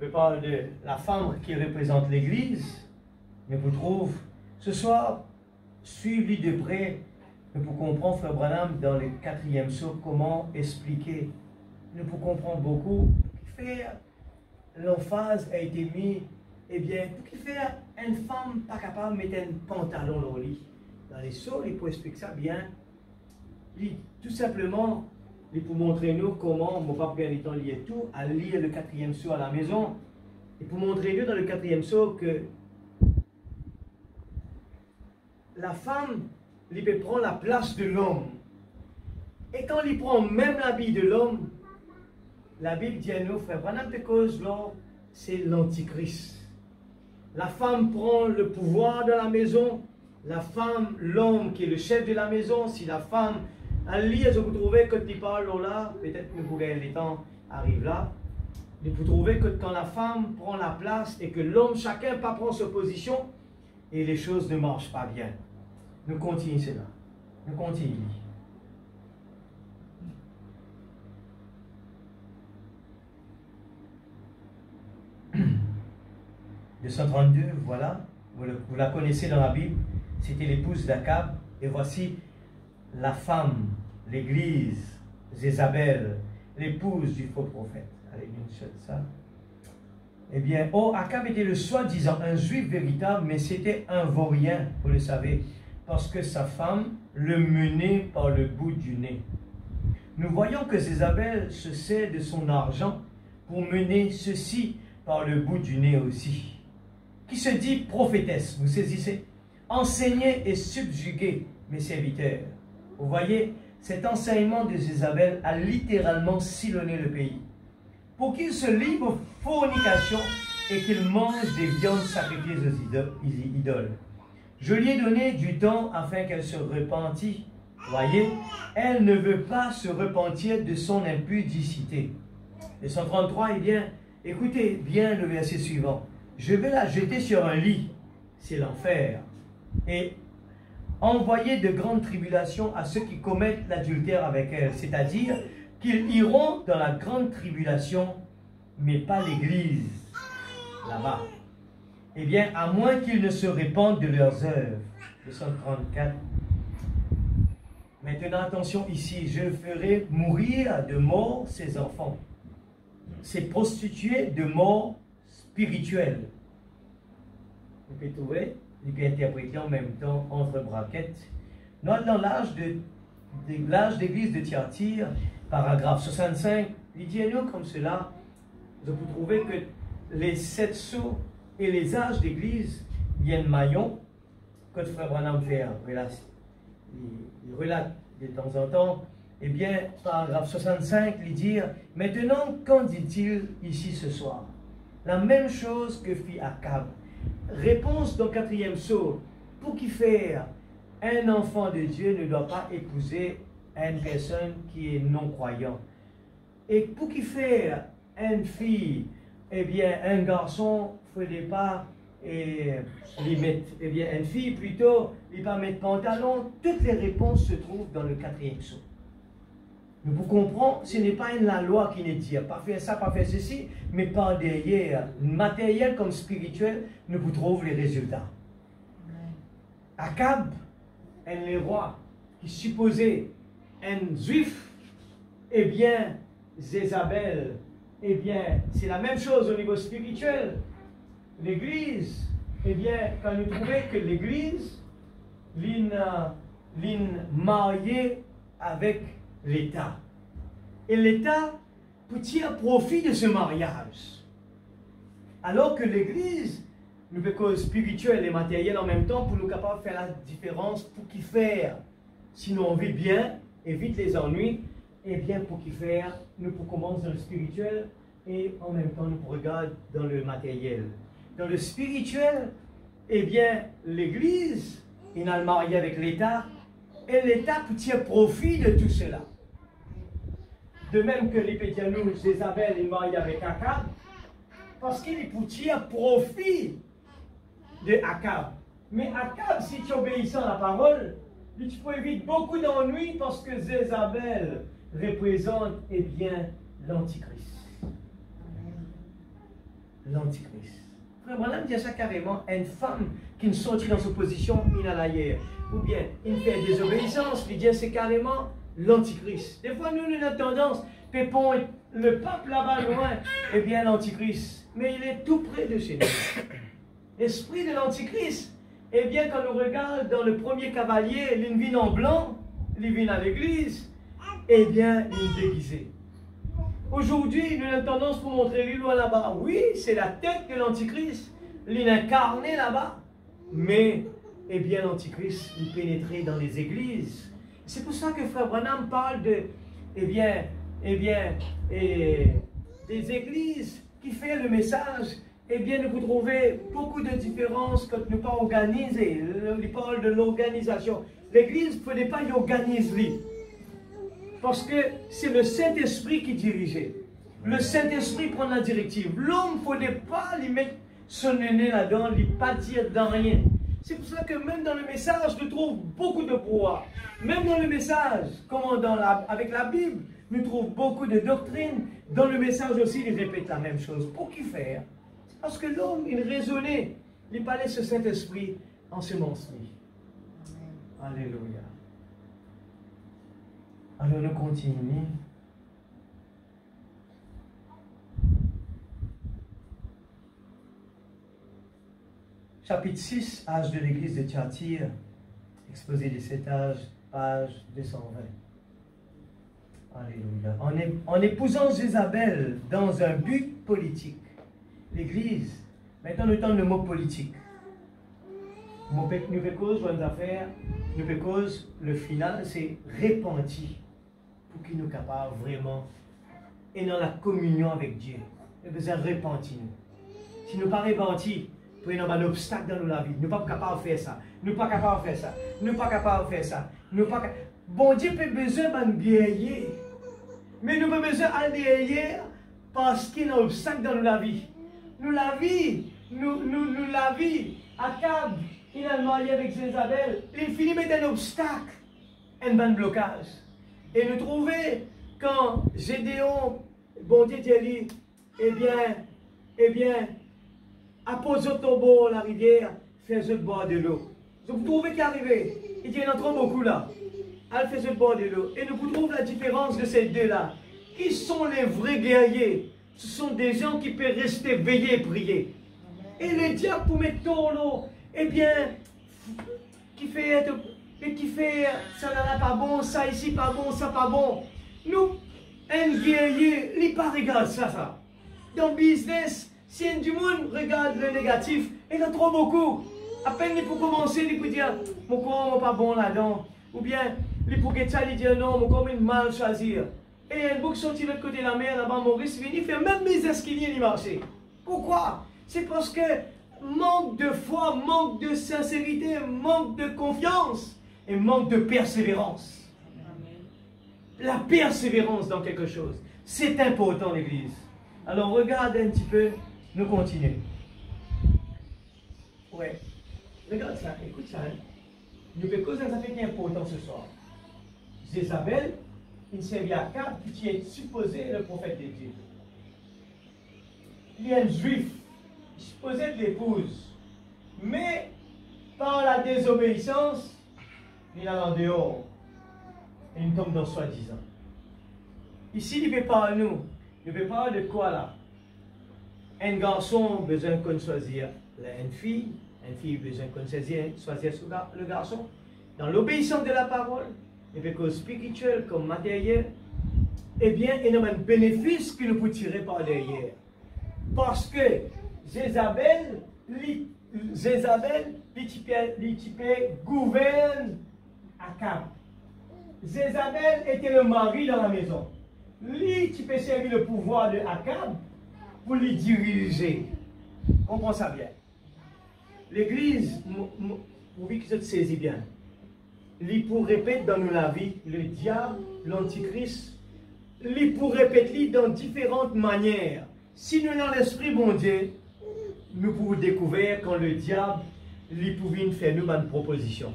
Je parle de la femme qui représente l'Église, mais vous trouvez, ce soir, suivez de près, pour comprendre, Frère Branham, dans le 4e psaume, comment expliquer. Nous pour comprendre beaucoup, faire l'emphase a été mis, eh bien, pour qu'il faire une femme pas capable de mettre un pantalon dans le lit. Dans les sauts, il faut expliquer ça bien. Tout simplement, il pour montrer nous comment, mon papa bien étant lié tout, à lire le 4e psaume à la maison. Et pour montrer Dieu dans le 4e psaume que la femme, elle peut prendre la place de l'homme. Et quand il prend même l'habit de l'homme, la Bible dit à nous, frère, pendant que cause là, c'est l'antichrist. La femme prend le pouvoir de la maison. La femme, l'homme qui est le chef de la maison. Si la femme, elle lit, vous trouvez que tu parles là, peut-être que les temps arrivent là. Vous trouvez que quand la femme prend la place et que l'homme, chacun pas prend sa position, et les choses ne marchent pas bien. Nous continuons cela. Nous continuons. Le 132, voilà, vous la connaissez dans la Bible, c'était l'épouse d'Akab, et voici la femme, l'église, Jézabel, l'épouse du faux prophète. Allez, une seule ça. Eh bien, Akab était le soi-disant un juif véritable, mais c'était un vaurien, vous le savez, parce que sa femme le menait par le bout du nez. Nous voyons que Jézabel se sert de son argent pour mener ceci par le bout du nez aussi. Qui se dit prophétesse, vous saisissez? Enseigner et subjuguer mes serviteurs. Vous voyez, cet enseignement de Jézabel a littéralement sillonné le pays. Pour qu'il se livre aux fornications et qu'il mange des viandes sacrifiées aux idoles. Je lui ai donné du temps afin qu'elle se repentît. Voyez, elle ne veut pas se repentir de son impudicité. Le 133, eh bien, écoutez bien le verset suivant. Je vais la jeter sur un lit, c'est l'enfer, et envoyer de grandes tribulations à ceux qui commettent l'adultère avec elle, c'est-à-dire qu'ils iront dans la grande tribulation, mais pas l'Église, là-bas. Eh bien, à moins qu'ils ne se répandent de leurs œuvres. Le 134. Maintenant, attention ici, je ferai mourir de mort ces enfants. Ces prostituées de mort spirituelle. Vous pouvez trouver, vous pouvez interpréter en même temps entre braquettes. Dans l'âge d'église de Thyatire, paragraphe 65, il dit à nous comme cela, vous trouvez que les 7 sceaux et les âges d'église viennent maillon, que Frère Branham fait, il relate de temps en temps, eh bien, paragraphe 65, il dit, maintenant, qu'en dit-il ici ce soir? La même chose que fit Akab. Réponse dans 4e psaume. Pour qui faire? Un enfant de Dieu ne doit pas épouser une personne qui est non-croyant. Et pour qui faire? Une fille, eh bien, un garçon ne faudrait pas les mettre, eh bien, une fille plutôt, il ne pas mettre pantalon. Toutes les réponses se trouvent dans le 4e psaume. Mais vous comprenez, ce n'est pas la loi qui nous dit, pas faire ça, pas faire ceci, mais par derrière, matériel comme spirituel, nous vous trouvons les résultats. Akab, un roi qui supposait un juif, eh bien, Jézabel, eh bien, c'est la même chose au niveau spirituel. L'Église, eh bien, quand nous trouvons que l'Église, l'une mariée avec l'État. Et l'État peut tirer profit de ce mariage. Alors que l'Église, nous fait cause spirituelle et matérielle en même temps pour nous capables de faire la différence pour qui faire. Sinon on vit bien, évite les ennuis, et bien pour qui faire, nous pour commencer dans le spirituel et en même temps nous pour regarder dans le matériel. Dans le spirituel, eh bien l'Église, il a le marié avec l'État, et l'État peut tirer profit de tout cela. De même que les Pédianou, Jézabel est marié avec Akab, parce qu'il peut tirer profit de Akab. Mais Akab, si tu obéis à la parole, tu peux éviter beaucoup d'ennuis parce que Jézabel représente, eh bien, l'Antichrist. L'Antichrist. Frère Branham dit ça carrément, une femme qui ne sortit dans sa position, il a l'ailleurs. Ou bien, il fait désobéissance, il dit c'est carrément l'Antichrist. Des fois, nous avons tendance, pépon le pape là-bas loin, eh bien, l'Antichrist. Mais il est tout près de chez nous. L'esprit de l'Antichrist, eh bien, quand nous regardons dans le premier cavalier, il vient en blanc, il vient à l'église, eh bien, il est déguisé. Aujourd'hui, nous avons tendance pour montrer lui loin là-bas. Oui, c'est la tête de l'Antichrist. Il est incarné là-bas. Mais, eh bien, l'Antichrist, il pénétrait dans les églises. C'est pour ça que Frère Branham parle de, des églises qui font le message. Eh bien, vous trouvez beaucoup de différences quand nous pas organisés. Il parle de l'organisation. L'église, il ne fallait pas y organiser. Parce que c'est le Saint-Esprit qui dirigeait. Le Saint-Esprit prend la directive. L'homme, il ne fallait pas lui mettre son nez là-dedans, lui pas dire dans rien. C'est pour ça que même dans le message, nous trouvons beaucoup de pouvoir. Même dans le message, comme avec la Bible, nous trouvons beaucoup de doctrines. Dans le message aussi, il répète la même chose. Pour qui faire? Parce que l'homme, il raisonnait. Il parlait ce Saint-Esprit ensemencé. Alléluia. Alors nous continuons. Chapitre 6, âge de l'église de Thyatire, exposé de cet âge, page 220. Alléluia. En épousant Jézabel dans un but politique, l'église, maintenant nous temps le mot politique. Nous faisons cause bonnes affaires, nous faisons cause, le final, c'est repenti pour qu'il nous capable vraiment et dans la communion avec Dieu. Nous besoin de repentir. Si nous ne pas repentir, pour y avoir un obstacle dans la vie, nous ne sommes pas capables de faire ça. Nous ne sommes pas capables de faire ça. Nous ne sommes pas capables de faire ça. Bon Dieu peut besoin de guerrier. Mais nous avons besoin de guerrier parce qu'il y a un obstacle dans la vie. Nous la vie. Nous la vie. Akab, il a marié avec Jézabel. Il finit mettre un obstacle, un blocage. Et nous trouvons quand Gédéon, bon Dieu dit, eh bien, appose au tombeau la rivière, fais-le boire de l'eau. Vous trouvez qu'il est arrivé. Il dit, il y en a trop beaucoup là. Elle fait-le boire de l'eau. Et nous trouvons la différence de ces deux-là. Qui sont les vrais guerriers? Ce sont des gens qui peuvent rester veillés et prier. Et le diable pour mettre ton l'eau, eh bien, qui fait, ça n'a pas bon, ça ici pas bon, ça pas bon. Nous, un guerrier, il pas regarde ça. Dans le business, si un du monde regarde le négatif, il y en a trop beaucoup. À peine il peut commencer, il peut dire, mon corps n'est pas bon là-dedans. Ou bien, il peut dire, non, mon corps est mal choisir. Et un bouc sorti de l'autre côté de la mer, là-bas, Maurice, il fait même mes escaliers, il marchait. Pourquoi? C'est parce que manque de foi, manque de sincérité, manque de confiance et manque de persévérance. La persévérance dans quelque chose, c'est important, l'Église. Alors, regarde un petit peu, nous continuons. Ouais, regarde ça, écoute ça. Hein. Nous faisons cause d'un affaire qui est important ce soir. Jézabel, il servait à Akab qui est supposé le prophète de Dieu. Il est un juif, il supposé être l'épouse. Mais par la désobéissance, il est en dehors. Et il tombe dans soi-disant. Ici, il ne veut pas nous. Il veut parler de quoi là? Un garçon a besoin qu'on choisisse une fille a besoin qu'on choisisse le garçon. Dans l'obéissance de la parole, il veut que spirituel comme matériel, eh bien, il y a un bénéfice que nous pouvons tirer par derrière. Parce que Jézabel, gouverne Akab. Jézabel était le mari dans la maison. Lui, tu peux servir le pouvoir de Akab pour lui diriger. Comprends ça bien. L'église, pour que tu te saisis bien, lui pour répéter dans nous la vie, le diable, l'antichrist, lui pour répéter dans différentes manières. Si nous dans l'esprit bon Dieu, nous pouvons découvrir quand le diable lui pouvait faire nous une proposition.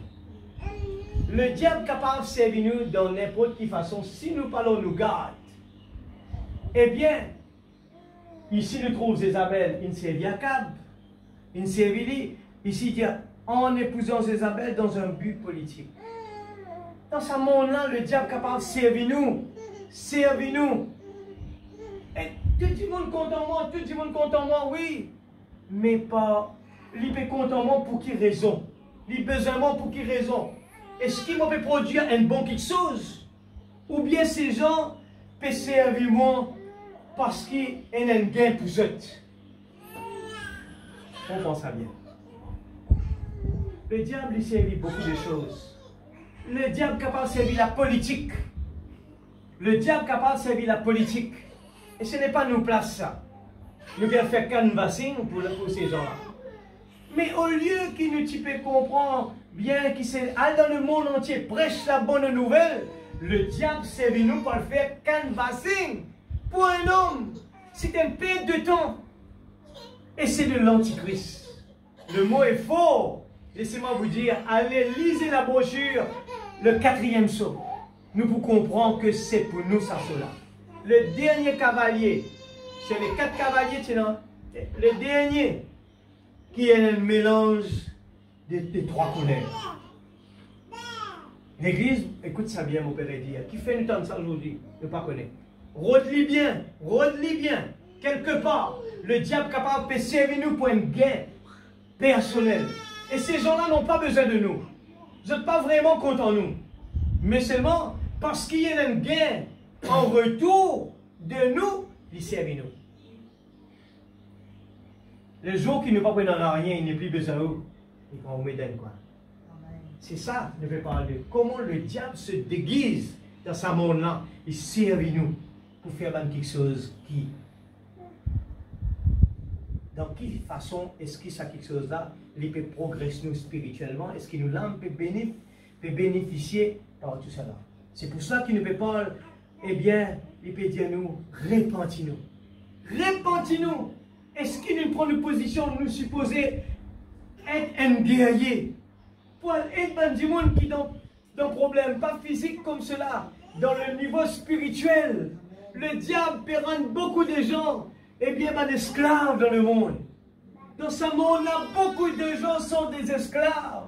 Le diable est capable de servir nous dans n'importe quelle façon si nous parlons nous garde. Eh bien, ici nous trouvons Jézabel, il servit Akab, il servit ici dit en épousant Jézabel dans un but politique. Dans ce monde-là, le diable est capable de servir nous. Servir nous. Et tout le monde compte en moi, tout le monde compte en moi, oui. Mais pas, il peut compter en moi pour quelle raison? Il besoin de moi pour quelle raison? Est-ce qu'il peut produire un bon quelque chose? Ou bien ces gens peuvent servir moi parce qu'il y a un gain pour eux. On pense à bien. Le diable, il servit beaucoup de choses. Le diable est capable de servir la politique. Le diable est capable de servir la politique. Et ce n'est pas nous place ça. Nous devons faire canvassing pour ces gens-là. Mais au lieu qu'ils nous typent comprendre bien qu'ils sont dans le monde entier, prêche la bonne nouvelle, le diable servit nous pour le faire canvassing. Pour un homme, c'est un perte de temps. Et c'est de l'antichrist. Le mot est fort. Laissez-moi vous dire, allez lisez la brochure, le 4e sceau. Nous vous comprenons que c'est pour nous ça cela. Le dernier cavalier, c'est les 4 cavaliers, le dernier qui est un mélange des 3 couleurs. L'église, écoute ça bien mon père et dire, qui fait nous temps ça aujourd'hui, ne pas connaître. Rôde-li bien, quelque part, le diable capable de servir nous pour un gain personnel. Et ces gens-là n'ont pas besoin de nous. Vous n'êtes pas vraiment contre nous. Mais seulement parce qu'il y a un gain en retour de nous, ils servent nous. Le jour qu'il ne va pas prendre rien, il n'est plus besoin de nous. Il va vous mettre quoi. C'est ça, je vais parler de comment le diable se déguise dans ce monde-là. Il sert nous pour faire quelque chose qui. Dans quelle façon est-ce que ça quelque chose là, il peut progresser nous spirituellement, est-ce qu'il nous peut bénéficier par tout cela. C'est pour ça qu'il ne peut pas, eh bien, il peut dire nous, repentis-nous. Repentis-nous. Est-ce qu'il nous prend une position, nous supposer être un guerrier pour être dans du monde qui dans un problème, pas physique comme cela, dans le niveau spirituel. Le diable peut rendre beaucoup de gens eh bien, des esclaves dans le monde. Dans ce monde-là, beaucoup de gens sont des esclaves.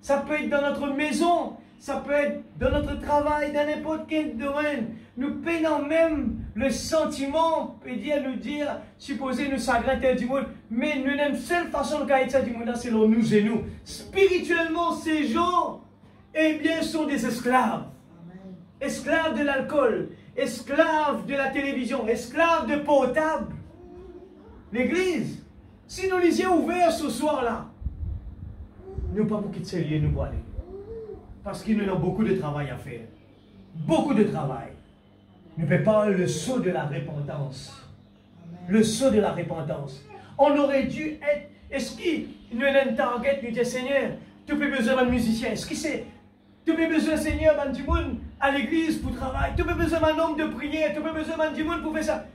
Ça peut être dans notre maison, ça peut être dans notre travail, dans n'importe quel domaine. Nous peinons même le sentiment, nous dire, supposer nous s'agrandir du monde, mais nous n'avons seule façon de gagner ça du monde, c'est nous et nous. Spirituellement, ces gens, eh bien, sont des esclaves. Esclaves de l'alcool, esclaves de la télévision, esclaves de portable. L'église, si nous les yeux ouverts ce soir-là, nous ne pouvons pas quitter ce lieu, nous aller. Parce qu'il nous a beaucoup de travail à faire. Beaucoup de travail. Nous ne pouvons pas le saut de la repentance. Le saut de la repentance. On aurait dû être. Est-ce qu'il nous a un target, nous dit Seigneur, tu peux besoin d'un musicien. Est-ce que c'est. Tu as besoin, Seigneur, du monde à l'église pour travailler. Tu as besoin d'un homme de prière. Tu as besoin du monde pour faire ça.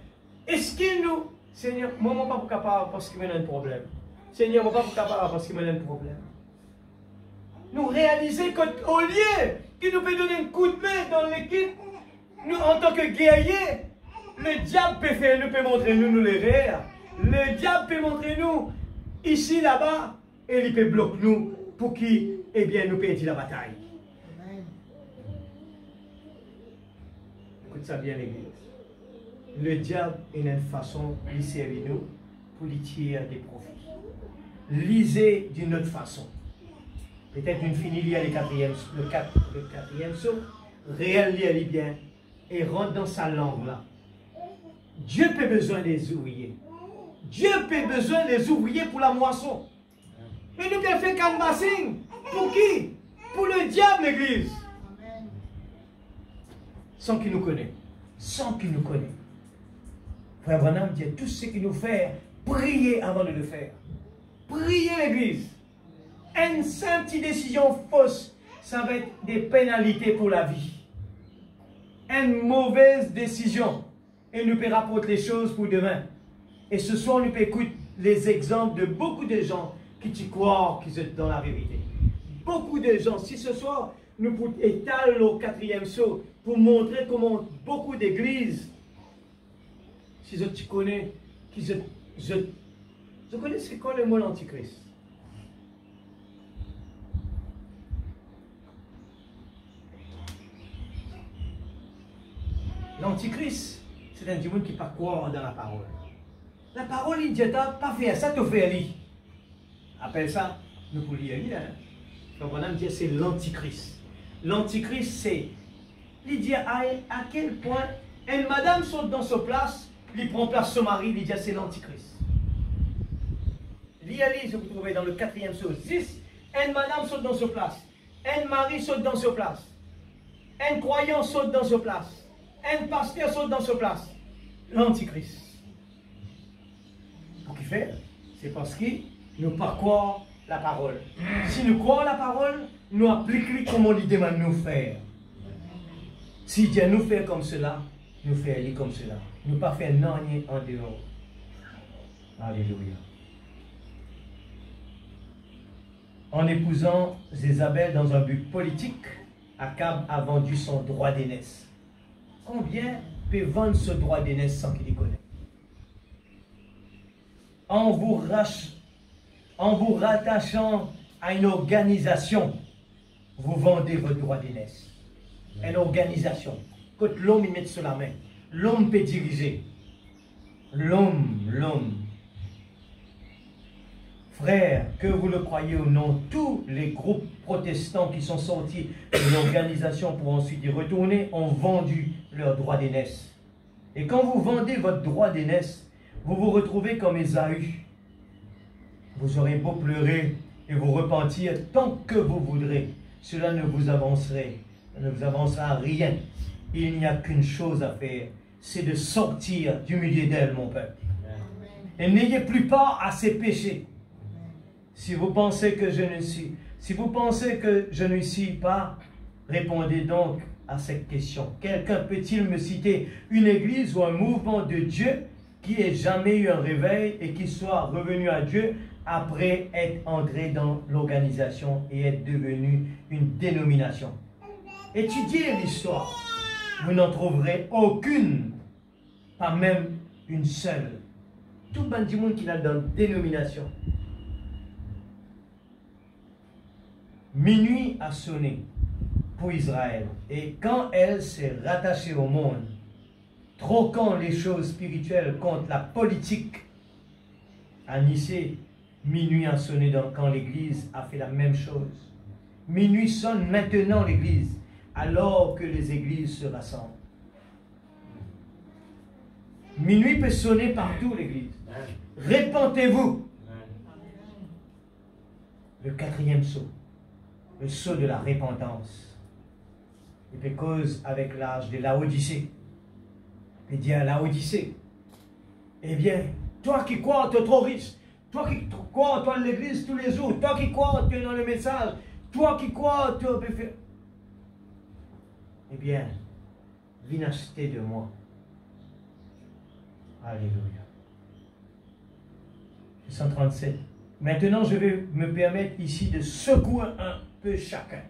Est-ce qu'il nous. Seigneur, moi, je ne suis pas capable parce qu'il y a un problème. Seigneur, moi, je ne suis pas capable parce qu'il y a un problème. Nous réaliser qu'au lieu qu'il nous peut donner un coup de main dans l'équipe, nous, en tant que guerriers, le diable peut faire, nous peut montrer nous les rires. Le diable peut montrer nous ici, là-bas, et il peut bloquer nous pour qu'il, eh bien, nous perdre la bataille. Écoute ça bien, l'église. Le diable est une façon de servir nous pour lui tirer des profits. Lisez d'une autre façon. Peut-être une finie lire le quatrième saut, réel lire bien et rentre dans sa langue là. Dieu peut besoin des ouvriers. Dieu peut besoin des ouvriers pour la moisson. Mais nous avons fait canvassing. Pour qui? Pour le diable, l'église. Sans qu'il nous connaisse. Sans qu'il nous connaisse. Frère Branham dit tout ce qu'il nous fait, priez avant de le faire. Priez l'église. Une simple décision fausse, ça va être des pénalités pour la vie. Une mauvaise décision, et nous peut rapporter les choses pour demain. Et ce soir, nous peut écouter les exemples de beaucoup de gens qui te croient qu'ils sont dans la vérité. Beaucoup de gens, si ce soir, nous pouvons étaler au quatrième saut pour montrer comment beaucoup d'églises, si je connais, je connais c'est quoi le mot l'antichrist. L'antichrist, c'est un démon qui ne peut pas croire dans la parole. La parole, il dit, pas faire ça, tu fais lui. Appelle ça, nous pouvons lire. Donc, on a dit, c'est l'antichrist. L'antichrist, c'est, il dit à quel point une madame saute dans sa place, il prend place son mari, il dit c'est l'antichrist. L'IALI, vous trouvez dans le 4e psaume 6, une madame saute dans sa place, un mari saute dans sa place, un croyant saute dans sa place, un pasteur saute dans sa place. L'antichrist. Pour qu'il fait, c'est parce qu'il nous pas croire la parole. Si nous croyons la parole, nous appliquons comme on lui demande de nous faire. Si Dieu nous fait comme cela, nous faisons comme cela. Nous ne pas faire non en dehors. Alléluia. En épousant Jézabel dans un but politique, Akab a vendu son droit d'aînesse. Combien peut vendre ce droit d'aînesse sans qu'il y connaisse? En vous rattachant à une organisation, vous vendez votre droit d'aînesse. Une organisation. Quand l'homme y met sur la main, l'homme peut diriger. L'homme. Frères, que vous le croyez ou non, tous les groupes protestants qui sont sortis de l'organisation pour ensuite y retourner ont vendu leur droit d'aînesse. Et quand vous vendez votre droit d'aînesse, vous vous retrouvez comme Ésaü. Vous aurez beau pleurer et vous repentir tant que vous voudrez. Cela ne vous avancera rien. Il n'y a qu'une chose à faire, c'est de sortir du milieu d'elle, mon peuple. Et n'ayez plus part à ces péchés. Si vous pensez que je ne suis pas, répondez donc à cette question. Quelqu'un peut-il me citer une église ou un mouvement de Dieu qui ait jamais eu un réveil et qui soit revenu à Dieu après être entré dans l'organisation et être devenu une dénomination? Étudiez l'histoire. Vous n'en trouverez aucune, pas même une seule. Tout le monde qui est dans la dénomination. Minuit a sonné pour Israël, et quand elle s'est rattachée au monde, troquant les choses spirituelles contre la politique, à Nicée, minuit a sonné quand l'Église a fait la même chose. Minuit sonne maintenant l'Église, alors que les églises se rassemblent. Minuit peut sonner partout l'Église. Répentez-vous. Le 4e saut. Le saut de la repentance. Et puis cause avec l'âge de Laodicée. Il dit à Laodicée, eh bien, toi qui crois, tu es trop riche. Toi qui crois, tu es à l'église tous les jours. Toi qui crois, tu es dans le message. Toi qui crois, tu peux faire. Eh bien, viens acheter de moi. Alléluia. 137. Maintenant, je vais me permettre ici de secouer un peu chacun.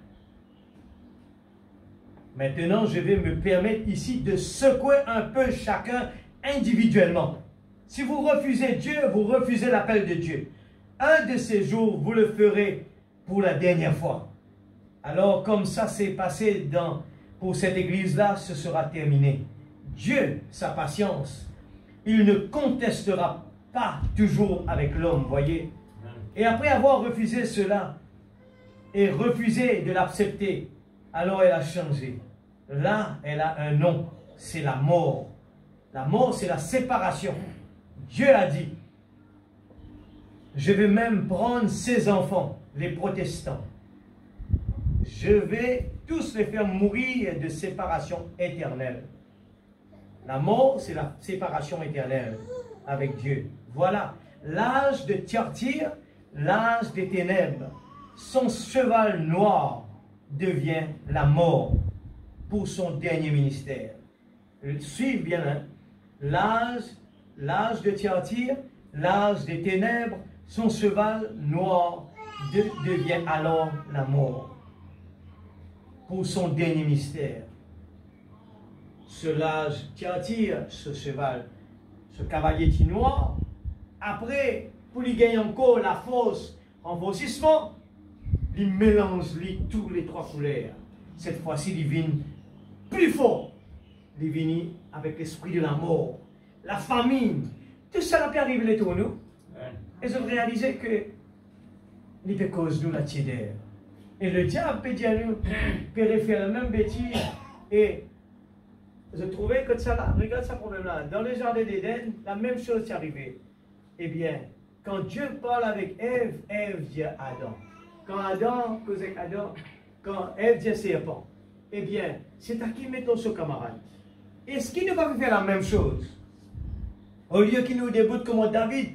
Maintenant, je vais me permettre ici de secouer un peu chacun individuellement. Si vous refusez Dieu, vous refusez l'appel de Dieu. Un de ces jours, vous le ferez pour la dernière fois. Alors, comme ça s'est passé pour cette église-là, ce sera terminé. Dieu, sa patience, il ne contestera pas toujours avec l'homme, voyez. Et après avoir refusé cela, et refusé de l'accepter, alors elle a changé. Là, elle a un nom, c'est la mort. La mort, c'est la séparation. Dieu a dit, je vais même prendre ses enfants, les protestants. Je vais tous les faire mourir de séparation éternelle. La mort, c'est la séparation éternelle avec Dieu. Voilà, l'âge de Thyatire, l'âge des ténèbres. Son cheval noir devient la mort pour son dernier ministère. Suivez bien, hein? L'âge de Thyatire, l'âge des ténèbres, son cheval noir devient alors la mort pour son dernier mystère. Ce l'âge Thyatire, ce cheval, ce cavalier noir, après, pour lui gagner encore la force, renforcissement, il mélange tous les trois couleurs. Cette fois-ci, il vient plus fort. Il vient avec l'esprit de la mort, la famine. Tout ça peut arriver pour nous. Et je réalisé que il peut cause nous la tiédère. Et le diable peut dire nous, peut faire la même bêtise et Je trouvais que ça là, regarde ce problème-là. Dans le jardin d'Éden, la même chose est arrivée. Eh bien, quand Dieu parle avec Ève, Ève dit à Adam. Quand Adam cause avec Adam, quand Ève dit à serpent, eh bien, c'est à qui mettons ce camarade. Est-ce qu'il ne va pas faire la même chose? Au lieu qu'il nous déboute comme David,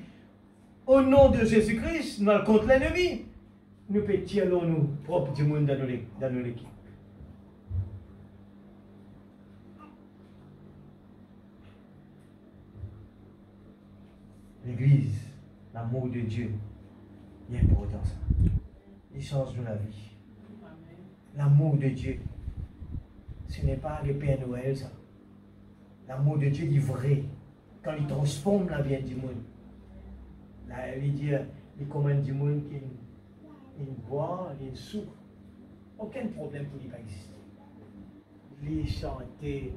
au nom de Jésus-Christ, nous allons contre l'ennemi. Nous pétillons nous propres du monde dans nos équipes. L'Église, l'amour de Dieu, il est important ça. Il change la vie. L'amour de Dieu, ce n'est pas le Père Noël ça. L'amour de Dieu est vrai. Quand il transforme la vie du monde. Là, il dit, il commande du monde qu'il boit, il souffre. Aucun problème pour lui pas exister. Il chanter,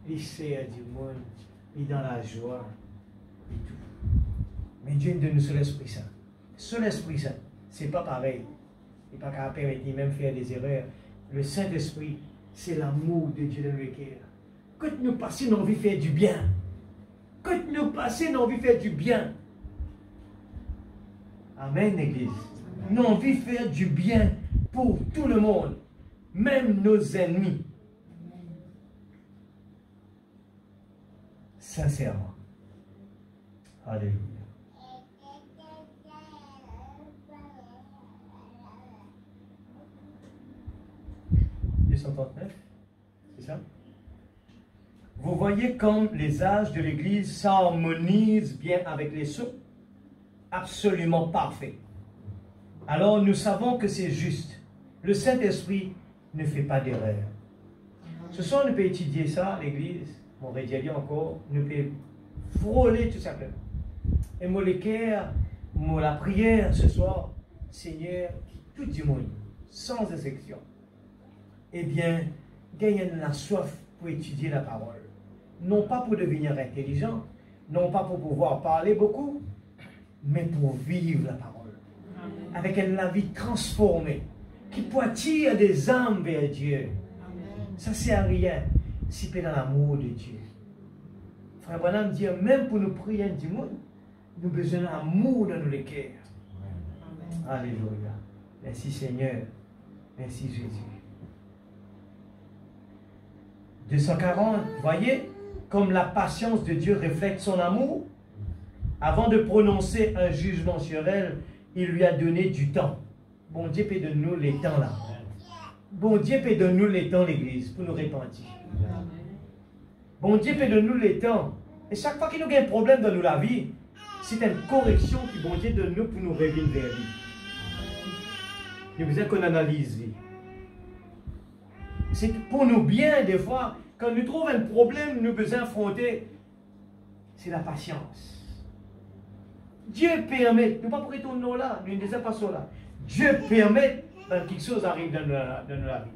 il sert du monde, il est dans la joie et tout. Mais Dieu donne nous sur l'Esprit Saint. Sur l'Esprit Saint, c'est pas pareil. Il n'est pas capable de permettre même faire des erreurs. Le Saint-Esprit, c'est l'amour de Dieu dans le cœur. Quand nous passons, nous avons envie de faire du bien. Quand nous passons, nous avons envie de faire du bien. Amen, Église. Nous avons envie de faire du bien pour tout le monde, même nos ennemis. Sincèrement. Alléluia. 239, c'est ça? Vous voyez comme les âges de l'Église s'harmonisent bien avec les sceaux? Absolument parfait. Alors nous savons que c'est juste. Le Saint-Esprit ne fait pas d'erreur. Ce soir, nous pouvons étudier ça, l'Église. On va dire encore, nous pouvons frôler tout simplement. Et moi, le cœur, moi, la prière ce soir, Seigneur, tout du monde, sans exception, eh bien, gagne la soif pour étudier la parole. Non pas pour devenir intelligent, non pas pour pouvoir parler beaucoup, mais pour vivre la parole. Amen. Avec une vie transformée, qui poitille des âmes vers Dieu. Amen. Ça ne sert à rien si c'est dans l'amour de Dieu. Frère Branham dit, même pour nous prier du monde, nous avons besoin d'amour dans nos cœurs. Alléluia. Merci Seigneur. Merci Jésus. 240, voyez, comme la patience de Dieu reflète son amour, avant de prononcer un jugement sur elle, il lui a donné du temps. Bon Dieu peut donner nous les temps là. Bon Dieu peut donner nous les temps l'Église pour nous repentir. Bon Dieu peut donner nous les temps. Et chaque fois qu'il nous a un problème dans la vie, c'est une correction que bon Dieu donne nous pour nous revenir vers lui. Il y a besoin qu'on analyse lui. C'est pour nous bien, des fois, quand nous trouvons un problème, nous besoin affronter, c'est la patience. Dieu permet, nous ne pas pour retourner là, nous ne disons pas ça là. Dieu permet que quelque chose arrive dans la vie.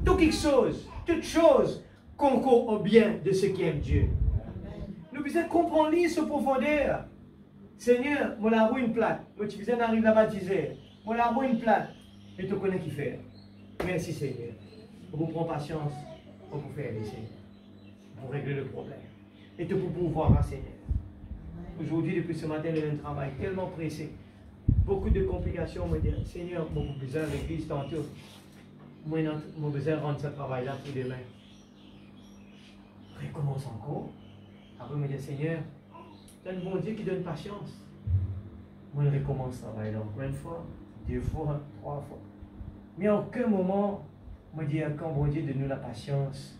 Toute chose concourt au bien de ceux qui aiment Dieu. Nous besoin comprendre ce profondeur. Seigneur, mon la roue une plate, moi tu besoin d'arriver à baptiser. Mon la roue une plate, et tu connais qui fait. Merci Seigneur. On vous prend patience, on vous fait aider, Seigneur, pour régler le problème. Et pour pouvoir, Seigneur. Aujourd'hui, depuis ce matin, il y a un travail tellement pressé. Beaucoup de complications. On me dit, Seigneur, mon besoin de l'église tantôt. Moi, mon besoin de rendre ce travail-là pour demain. Recommence encore. Après, on me dit, Seigneur, c'est un bon Dieu qui donne patience. Moi, je recommence ce travail-là encore une fois, 2 fois, 3 fois. Mais à aucun moment, moi, je dis, quand bon Dieu donne nous la patience,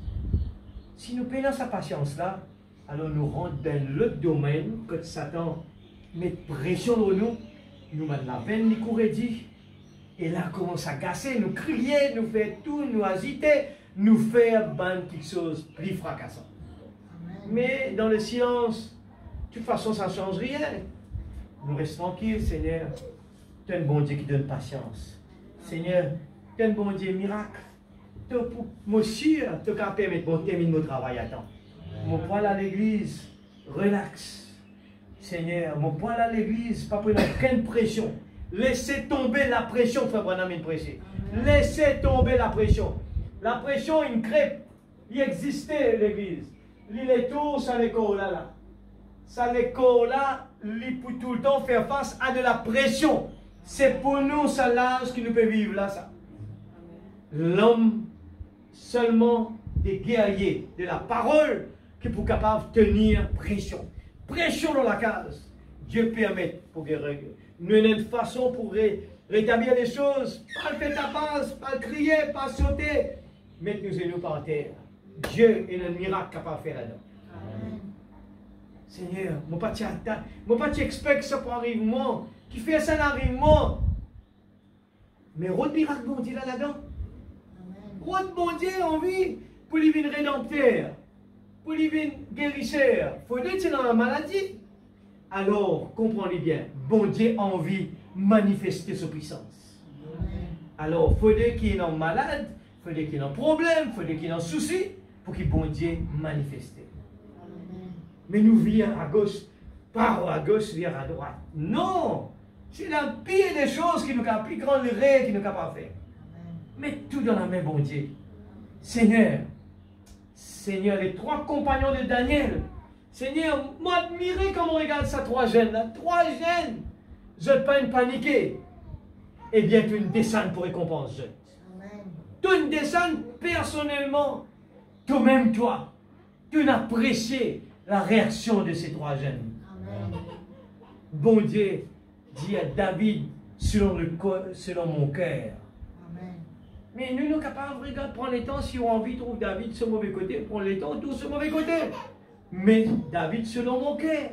si nous payons sa patience-là, alors nous rentrons dans l'autre domaine que Satan met pression sur nous, nous met la peine, nous courir dit, et là commence à gasser, nous crier, nous faire tout, nous agiter, nous faire quelque chose de plus fracassant. Mais dans le silence, de toute façon, ça ne change rien. Nous restons tranquilles, Seigneur. Tu es un bon Dieu qui donne patience. Seigneur, tu es un bon Dieu miracle. Moi sûr, tu peux permettre de terminer mon travail à temps. Mon poil à l'église, relax. Seigneur, mon poil à l'église, pas pour aucune pression. Laissez tomber la pression, frère Branham, une pression. Laissez tomber la pression. La pression, une crêpe. il existait l'église. Il est tout, ça l'école là. Ça l'école là, il peut tout le temps faire face à de la pression. C'est pour nous, ça l'âge qui nous peut vivre là, ça. L'homme seulement des guerriers de la parole qui pour capable de tenir pression. Pression dans la case. Dieu permet pour guérir. Nous avons une façon pour rétablir les choses. Pas le faire ta passe, pas le crier, pas sauter. Mettez-nous par terre. Dieu est le miracle capable de faire là-dedans. Seigneur, je ne pas expecte ça pour arriver moi. Qui fait ça n'arrive moi. Mais rôle miracle bon Dieu là-dedans. Rôle bon Dieu envie pour lui venir rédempteur. Pour lui venir guérisseur. Il faut dire que c'est dans la maladie. Alors, comprenez bien, bon Dieu a envie de manifester sa puissance. Alors, il faut dire qu'il est en malade, il faut dire qu'il est en problème, il faut dire qu'il est en souci, pour que bon Dieu manifeste. Mais nous vient à gauche, pas à gauche, vient à droite. Non! C'est la pire des choses qui nous a plus grand le rêve qui nous a pas fait. Mais tout dans la main, bon Dieu. Seigneur, Seigneur, les trois compagnons de Daniel, Seigneur, m'admirer comment on regarde ça, trois jeunes là. Trois jeunes. Je ne pas une paniquer. Eh bien, tu une descente pour récompense, jeune. Tu une descente personnellement. Toi-même, toi. Tu n'apprécies la réaction de ces trois jeunes. Amen. Bon Dieu dit à David, selon mon cœur. Mais nous sommes capables de prendre le temps, si on a envie de trouver David sur le mauvais côté, prendre le temps, tout sur le mauvais côté. Mais David selon mon cœur.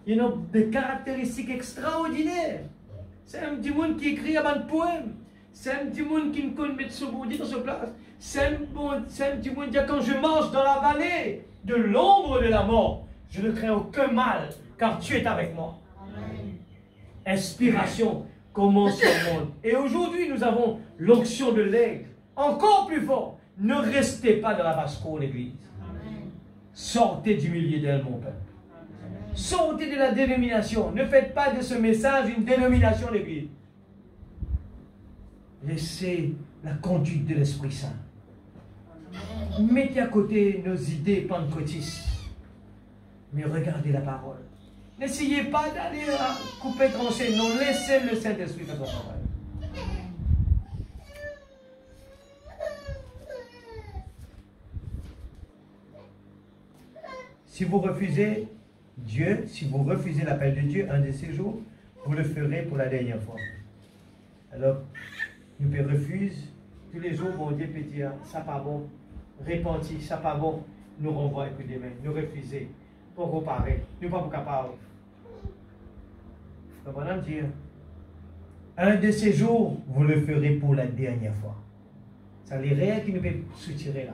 Il a des caractéristiques extraordinaires. C'est un petit monde qui écrit un poème. C'est un petit monde qui ne connaît mettre son bon Dieu dans sa place. C'est un petit monde qui dit quand je marche dans la vallée de l'ombre de la mort, je ne crains aucun mal, car tu es avec moi. Amen. Inspiration commence au monde. Et aujourd'hui, nous avons l'onction de l'aigle, encore plus fort. Ne restez pas dans la basse-cour, l'église. Sortez du milieu d'elle, mon peuple. Amen. Sortez de la dénomination. Ne faites pas de ce message une dénomination, l'église. Laissez la conduite de l'Esprit Saint. Mettez à côté nos idées pentecôtistes. Mais regardez la parole. N'essayez pas d'aller couper, trancher. Non, laissez le Saint-Esprit faire son travail. Si vous refusez Dieu, si vous refusez l'appel de Dieu un de ces jours, vous le ferez pour la dernière fois. Alors, nous refusons tous les jours, bon Dieu peut dire, ça pas bon, repenti, ça pas bon, nous renvoie écoute des mains, nous refuser, pour comparer, nous pas capables. Vous comprenez dire, un de ces jours, vous le ferez pour la dernière fois. C'est les réels qui nous peuvent soutirer là.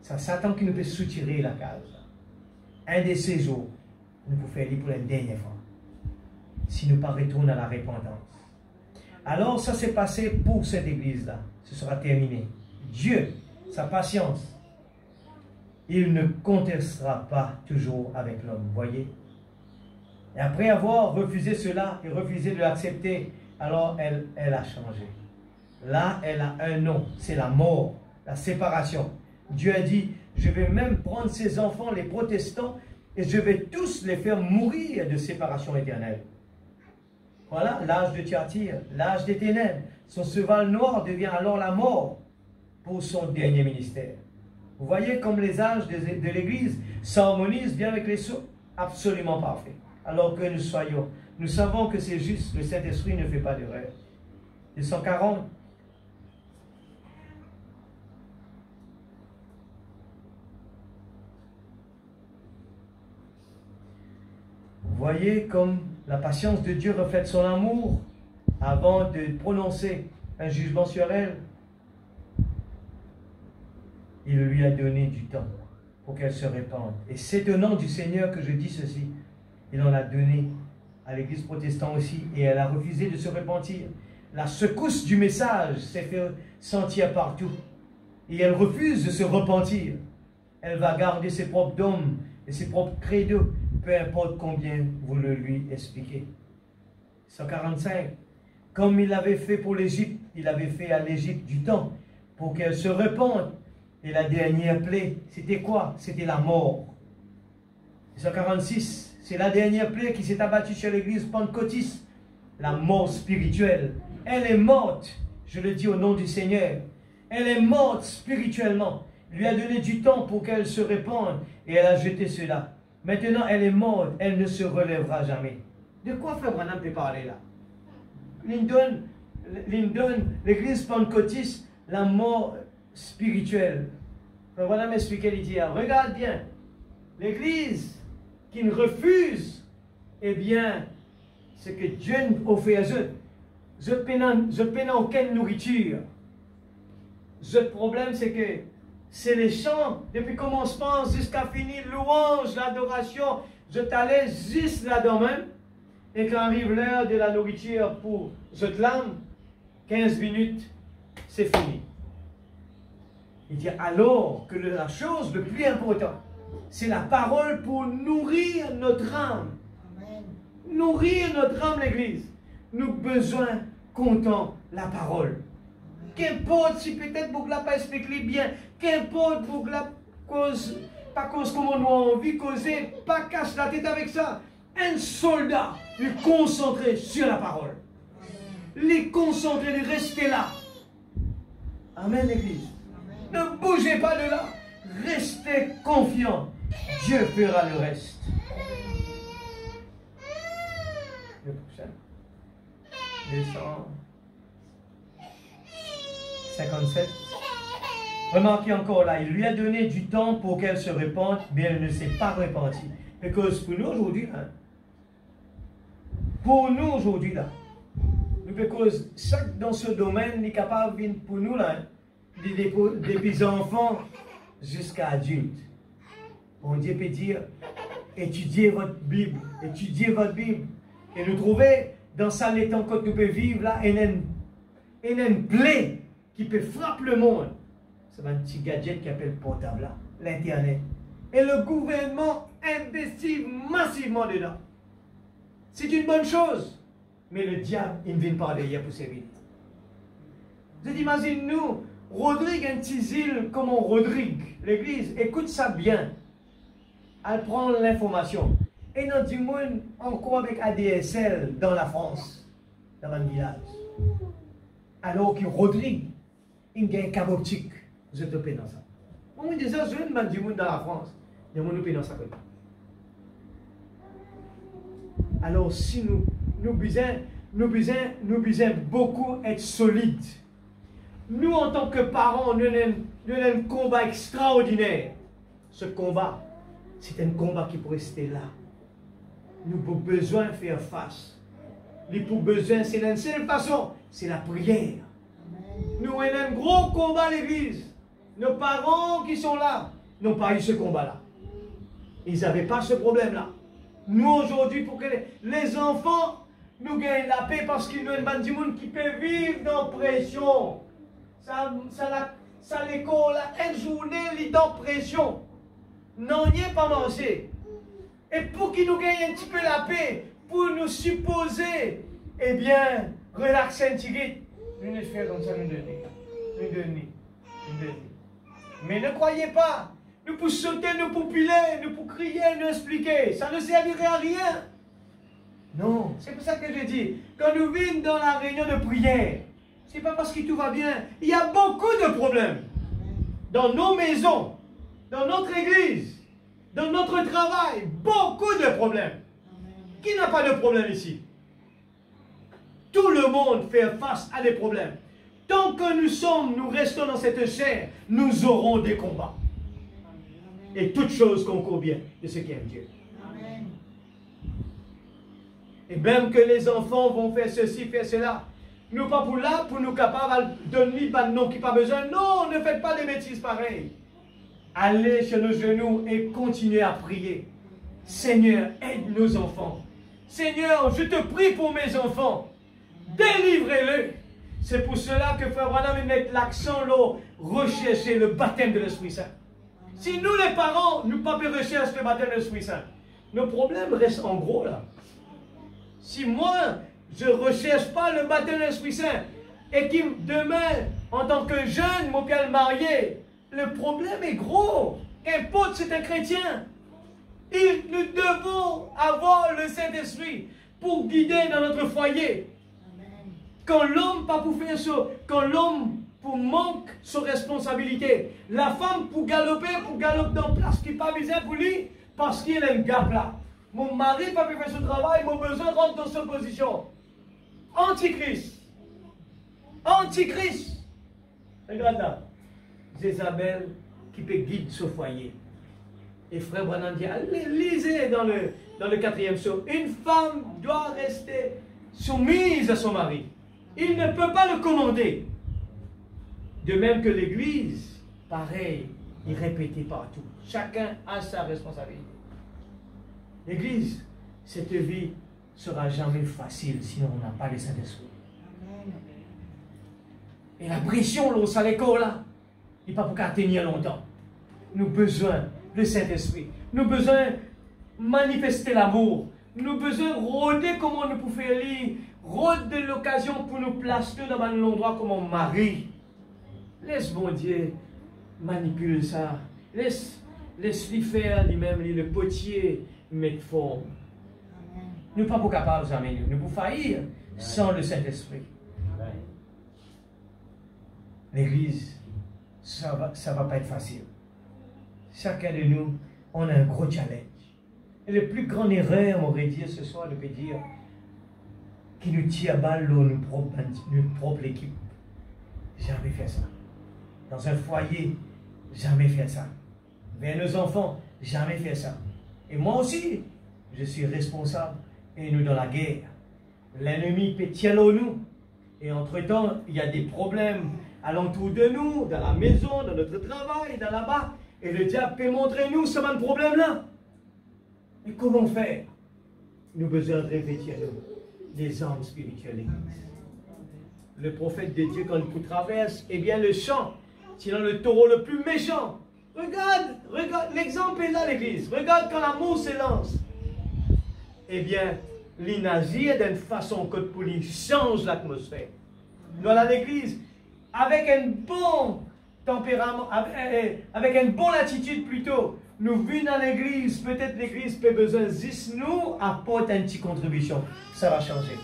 C'est Satan qui nous peut soutirer la case. Un de ces jours, nous pouvons faire pour la dernière fois. Si nous ne pas retourner à la repentance. Alors, ça s'est passé pour cette église-là. Ce sera terminé. Dieu, sa patience, il ne contestera pas toujours avec l'homme. Voyez? Et après avoir refusé cela et refusé de l'accepter, alors elle a changé. Là, elle a un nom. C'est la mort, la séparation. Dieu a dit, je vais même prendre ces enfants, les protestants, et je vais tous les faire mourir de séparation éternelle. Voilà l'âge de Thyatire, l'âge des ténèbres. Son cheval noir devient alors la mort pour son dernier ministère. Vous voyez comme les âges de l'Église s'harmonisent bien avec les sceaux. Absolument parfait. Alors que nous savons que c'est juste, le Saint-Esprit ne fait pas d'erreur. Les 140. Vous voyez comme la patience de Dieu reflète son amour avant de prononcer un jugement sur elle. Il lui a donné du temps pour qu'elle se répande. Et c'est au nom du Seigneur que je dis ceci. Il en a donné à l'église protestante aussi et elle a refusé de se repentir. La secousse du message s'est fait sentir partout. Et elle refuse de se repentir. Elle va garder ses propres dogmes et ses propres credos, peu importe combien vous le lui expliquez. 145. Comme il l'avait fait pour l'Égypte, il avait fait à l'Égypte du temps pour qu'elle se repente Et la dernière plaie, c'était quoi? C'était la mort. 146, c'est la dernière plaie qui s'est abattue sur l'église pentecôtiste. La mort spirituelle. Elle est morte, je le dis au nom du Seigneur. Elle est morte spirituellement. Il lui a donné du temps pour qu'elle se répande et elle a jeté cela. Maintenant, elle est morte, elle ne se relèvera jamais. De quoi Frère Branham peut parler là? Lyndon, l'église pentecôtiste, la mort spirituelle. Frère Branham expliquait, il dit, regarde bien, l'église qui ne refuse, eh bien, ce que Dieu offre à eux. Je peine aucune nourriture. Le problème, c'est que c'est les chants, depuis commencement jusqu'à finir, louange, l'adoration, je t'allais juste là-dedans même. Et quand arrive l'heure de la nourriture pour cette lame, 15 minutes, c'est fini. Il dit alors que la chose le plus importante, c'est la parole pour nourrir notre âme. Amen. Nourrir notre âme, l'Église. Nous avons besoin comptant la parole. Qu'importe si peut-être vous ne l'avez pas expliqué bien, qu'importe vous la cause, pas cause comme on a envie de causer, pas casse la tête avec ça. Un soldat, lui concentrer sur la parole. Les concentrer, les rester là. Amen, l'Église. Ne bougez pas de là. Restez confiants. Dieu fera le reste. Le prochain. 257. Remarquez encore là, il lui a donné du temps pour qu'elle se répande, mais elle ne s'est pas repentie. Parce que pour nous aujourd'hui, parce chaque dans ce domaine est capable de venir pour nous là, depuis enfants jusqu'à adultes. Bon Dieu peut dire, étudiez votre Bible, et nous trouver dans ça les temps que nous pouvons vivre là, et une plaie qui peut frapper le monde. C'est un petit gadget qui appelle portable là, l'internet. Et le gouvernement investit massivement dedans. C'est une bonne chose. Mais le diable, il ne vient pas derrière pour servir. Vous imaginez nous, Rodrigue, un petit île comme Rodrigue, l'église, écoute ça bien. Elle prend l'information. Et dans du monde, encore avec ADSL dans la France, dans un village. Alors que Rodrigue, il y a un câble optique. Vous êtes dans ça. On me dit ça, je viens du monde dans la France. Il y a un monde dans ça. Alors si nous besoin beaucoup être solides. Nous, en tant que parents, nous avons un combat extraordinaire. Ce combat, c'est un combat qui peut rester là. Nous avons besoin de faire face. Nous avons besoin, c'est la seule façon, c'est la prière. Nous avons un gros combat à l'église. Nos parents qui sont là n'ont pas eu ce combat-là. Ils n'avaient pas ce problème-là. Nous, aujourd'hui, pour que les enfants nous gagnent la paix parce qu'ils nous ont du monde qui peut vivre dans la pression. Ça l'école, une journée, il est dans la pression. Non, il n'y a pas mangé. Et pour qu'ils nous gagnent un petit peu la paix, pour nous supposer, eh bien, relaxer un petit peu. Nous ne faisons comme ça, nous donnons. Mais ne croyez pas. Nous pouvons sauter, nous pouvons piler, nous pouvons crier, nous expliquer. Ça ne servirait à rien. Non, c'est pour ça que je dis, quand nous venons dans la réunion de prière, ce n'est pas parce que tout va bien. Il y a beaucoup de problèmes. Dans nos maisons, dans notre église, dans notre travail, beaucoup de problèmes. Qui n'a pas de problème ici? Tout le monde fait face à des problèmes. Tant que nous restons dans cette chair, nous aurons des combats. Et toutes choses concourent bien de ce qui aime Dieu. Amen. Et même que les enfants vont faire ceci, faire cela, nous pas pour là, pour nous capables de donner pas de nom qui pas besoin. Non, ne faites pas des bêtises pareilles. Allez sur nos genoux et continuez à prier. Seigneur, aide nos enfants. Seigneur, je te prie pour mes enfants. Délivrez-les. C'est pour cela que Frère Branham met l'accent là, rechercher le baptême de l'Esprit Saint. Si nous les parents, nous pas rechercher le baptême de l'Esprit Saint, nos problèmes restent en gros là. Si moi, je ne recherche pas le baptême de l'Esprit Saint, et qui demain, en tant que jeune, mon père marié, le problème est gros. Qu'importe, c'est un chrétien. Nous devons avoir le Saint-Esprit pour guider dans notre foyer. Amen. Quand l'homme pas pour faire ça, quand l'homme pour manque sa responsabilité, la femme pour galoper dans place qui n'est pas besoin pour lui, parce qu'il a un gap là. Mon mari pas pu faire ce travail, mon besoin rentre dans cette position. Antichrist. Antichrist. Regarde là. Jézabel qui peut guider ce foyer. Et frère Branham dit, lisez dans le 4e psaume, une femme doit rester soumise à son mari. Il ne peut pas le commander. De même que l'Église, pareil, il répétait partout. Chacun a sa responsabilité. L'Église, cette vie ne sera jamais facile si on n'a pas le Saint-Esprit. Et la pression, là, ça l'école là, il n'est pas pour qu'à tenir longtemps. Nous avons besoin du Saint-Esprit. Nous avons besoin de manifester l'amour. Nous avons besoin de rôder comment nous pouvons faire lire, rôder l'occasion pour nous placer dans un endroit comme un mari. Laisse bon Dieu manipuler ça. Laisse-lui faire lui-même, le potier, mettre forme. Nous ne sommes pas capables jamais. Nous pouvons faillir sans le Saint-Esprit. L'Église, ça va pas être facile. Chacun de nous, on a un gros challenge. Et la plus grande erreur, on aurait dit ce soir, de dire, qui nous tire à balle dans notre propre équipe. Jamais fait ça. Dans un foyer, jamais fait ça. Vers nos enfants, jamais fait ça. Et moi aussi, je suis responsable. Et nous, dans la guerre, l'ennemi peut tirer nous. Et entre-temps, il y a des problèmes alentour de nous, dans la maison, dans notre travail, dans là-bas. Et le diable peut montrer nous ce même problème-là. Et comment faire? Nous avons besoin de revêtir les armes spirituelles. Le prophète de Dieu, quand il traverse, eh bien le champ, c'est le taureau le plus méchant. Regarde, l'exemple est là, l'église. Regarde quand l'amour s'élance. Eh bien, l'inazie d'une façon que pour lui change l'atmosphère. Dans l'église, avec un bon tempérament, avec une bonne attitude plutôt, nous venons dans l'église, peut-être l'église peut besoin de nous apporte une petite contribution. Ça va changer.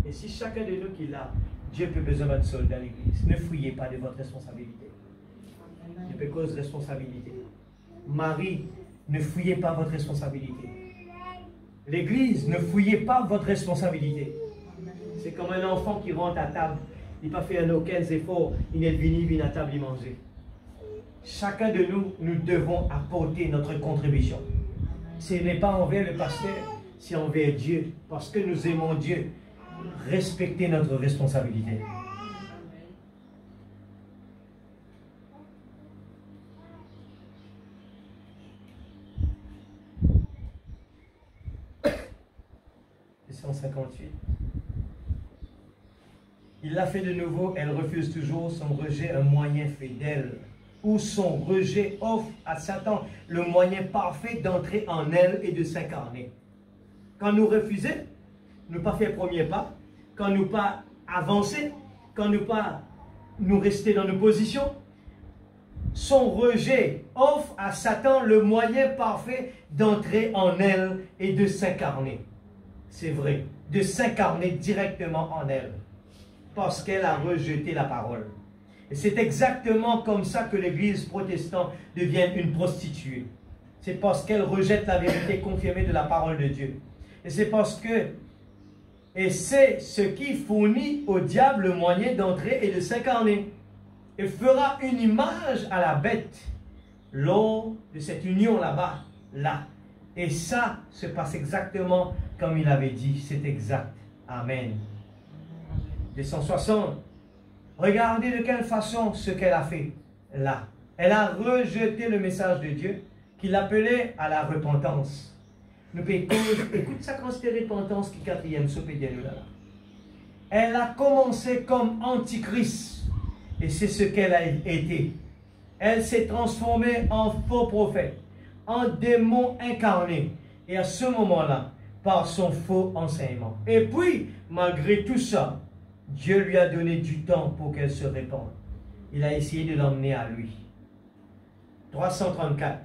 Et si chacun de nous qui est là, Dieu peut besoin d'un soldat à l'église. Ne fouillez pas de votre responsabilité. Dieu peut cause responsabilité. Marie, ne fouillez pas votre responsabilité. L'église, ne fouillez pas votre responsabilité. C'est comme un enfant qui rentre à table. Il n'a pas fait aucun effort. Il n'est venu à table y manger. Chacun de nous, nous devons apporter notre contribution. Ce n'est pas envers le pasteur, c'est envers Dieu. Parce que nous aimons Dieu. Respecter notre responsabilité. Le 158. Il l'a fait de nouveau, elle refuse toujours son rejet, un moyen fidèle. Ou son rejet offre à Satan le moyen parfait d'entrer en elle et de s'incarner. Quand nous refusons, nous pas faire premier pas, quand nous pas avancer, quand nous pas nous rester dans nos positions, son rejet offre à Satan le moyen parfait d'entrer en elle et de s'incarner. C'est vrai, de s'incarner directement en elle, parce qu'elle a rejeté la parole. Et c'est exactement comme ça que l'Église protestante devient une prostituée. C'est parce qu'elle rejette la vérité confirmée de la parole de Dieu. Et c'est parce que, et c'est ce qui fournit au diable le moyen d'entrer et de s'incarner. Il fera une image à la bête lors de cette union là-bas, là. Et ça se passe exactement comme il avait dit. C'est exact. Amen. 260. Regardez de quelle façon ce qu'elle a fait là. Elle a rejeté le message de Dieu qui l'appelait à la repentance. Nous écoute ça quand c'était repentance qui quatrième là. Elle a commencé comme antichrist et c'est ce qu'elle a été. Elle s'est transformée en faux prophète, en démon incarné et à ce moment-là, par son faux enseignement. Et puis, malgré tout ça, Dieu lui a donné du temps pour qu'elle se répande. Il a essayé de l'emmener à lui. 334.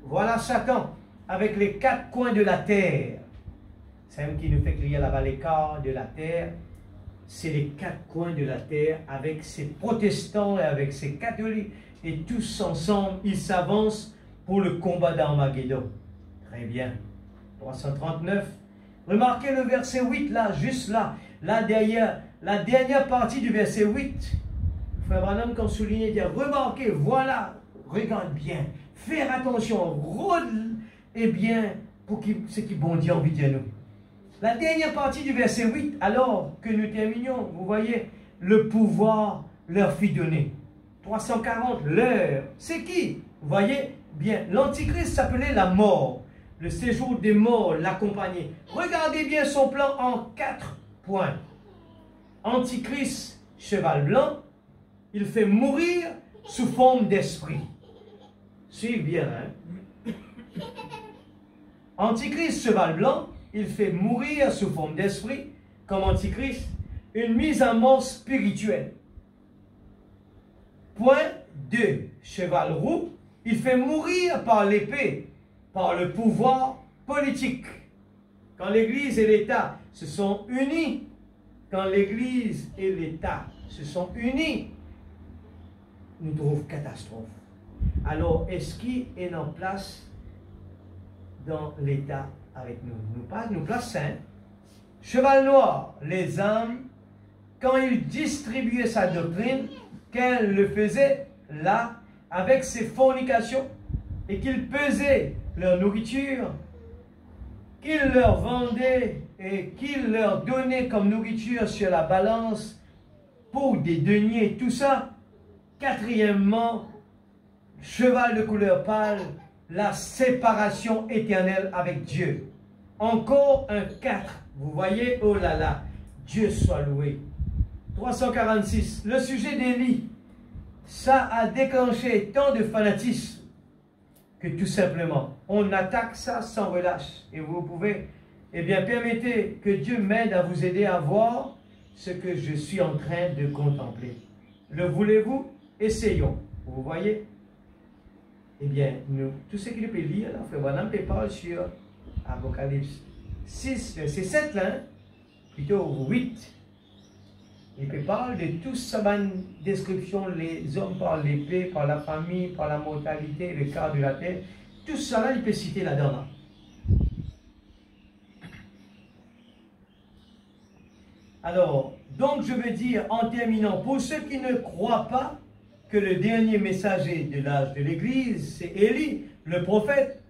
Voilà Satan avec les 4 coins de la terre. C'est même qui nous fait crier là-bas l'écart de la terre. C'est les 4 coins de la terre avec ses protestants et avec ses catholiques. Et tous ensemble, ils s'avancent pour le combat d'Armageddon. Très bien. 339. Remarquez le verset 8 là, juste là. Là derrière, la dernière partie du verset 8. Frère Branham, quand souligné, dit remarquez, voilà, regarde bien, faire attention, et bien, pour ce qui bondit en vie de nous. La dernière partie du verset 8, alors que nous terminions, vous voyez, le pouvoir leur fut donné. 340, l'heure, c'est qui? Vous voyez bien, l'Antichrist s'appelait la mort. Le séjour des morts l'accompagnait. Regardez bien son plan en 4 points. Antichrist, cheval blanc, il fait mourir sous forme d'esprit. Suivez bien, hein? Antichrist, cheval blanc, il fait mourir sous forme d'esprit, comme Antichrist, une mise à mort spirituelle. Point 2, cheval roux, il fait mourir par l'épée, par le pouvoir politique. Quand l'Église et l'État se sont unis, quand l'Église et l'État se sont unis, nous trouvons catastrophe. Alors, est-ce qui est en place dans l'État avec nous? Nous place saint. Cheval noir, les âmes, quand il distribuait sa doctrine, qu'elle le faisait là, avec ses fornications, et qu'il pesait leur nourriture, qu'il leur vendait et qu'il leur donnait comme nourriture sur la balance pour des deniers, tout ça. Quatrièmement, cheval de couleur pâle, la séparation éternelle avec Dieu. Encore un 4. Vous voyez, oh là là, Dieu soit loué. 346. Le sujet d'Élie, ça a déclenché tant de fanatisme que tout simplement, on attaque ça sans relâche. Et vous pouvez, eh bien, permettez que Dieu m'aide à vous aider à voir ce que je suis en train de contempler. Le voulez-vous? Essayons. Vous voyez? Eh bien, nous, tout ce qu'il peut lire, là, Frère Branham parle sur Apocalypse 6, verset 7, là, hein, plutôt 8. Il peut parler de tout ça, description, les hommes par l'épée, par la famille, par la mortalité, le quart de la terre. Tout ça, là, il peut citer là-dedans. Là. Alors, donc je veux dire, en terminant, pour ceux qui ne croient pas que le dernier messager de l'âge de l'Église, c'est Élie, le prophète,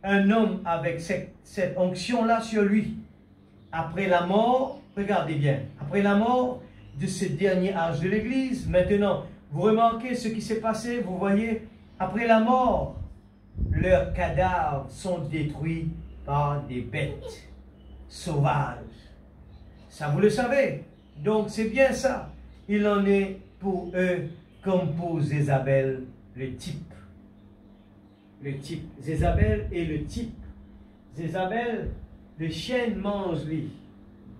un homme avec cette onction-là sur lui. Après la mort, regardez bien, après la mort de ce dernier âge de l'Église, maintenant, vous remarquez ce qui s'est passé, vous voyez, après la mort, leurs cadavres sont détruits par des bêtes sauvages. Ça, vous le savez. Donc, c'est bien ça. Il en est pour eux comme pour Jézabel, le type. Le type. Jézabel est le type. Jézabel, le chien mange lui.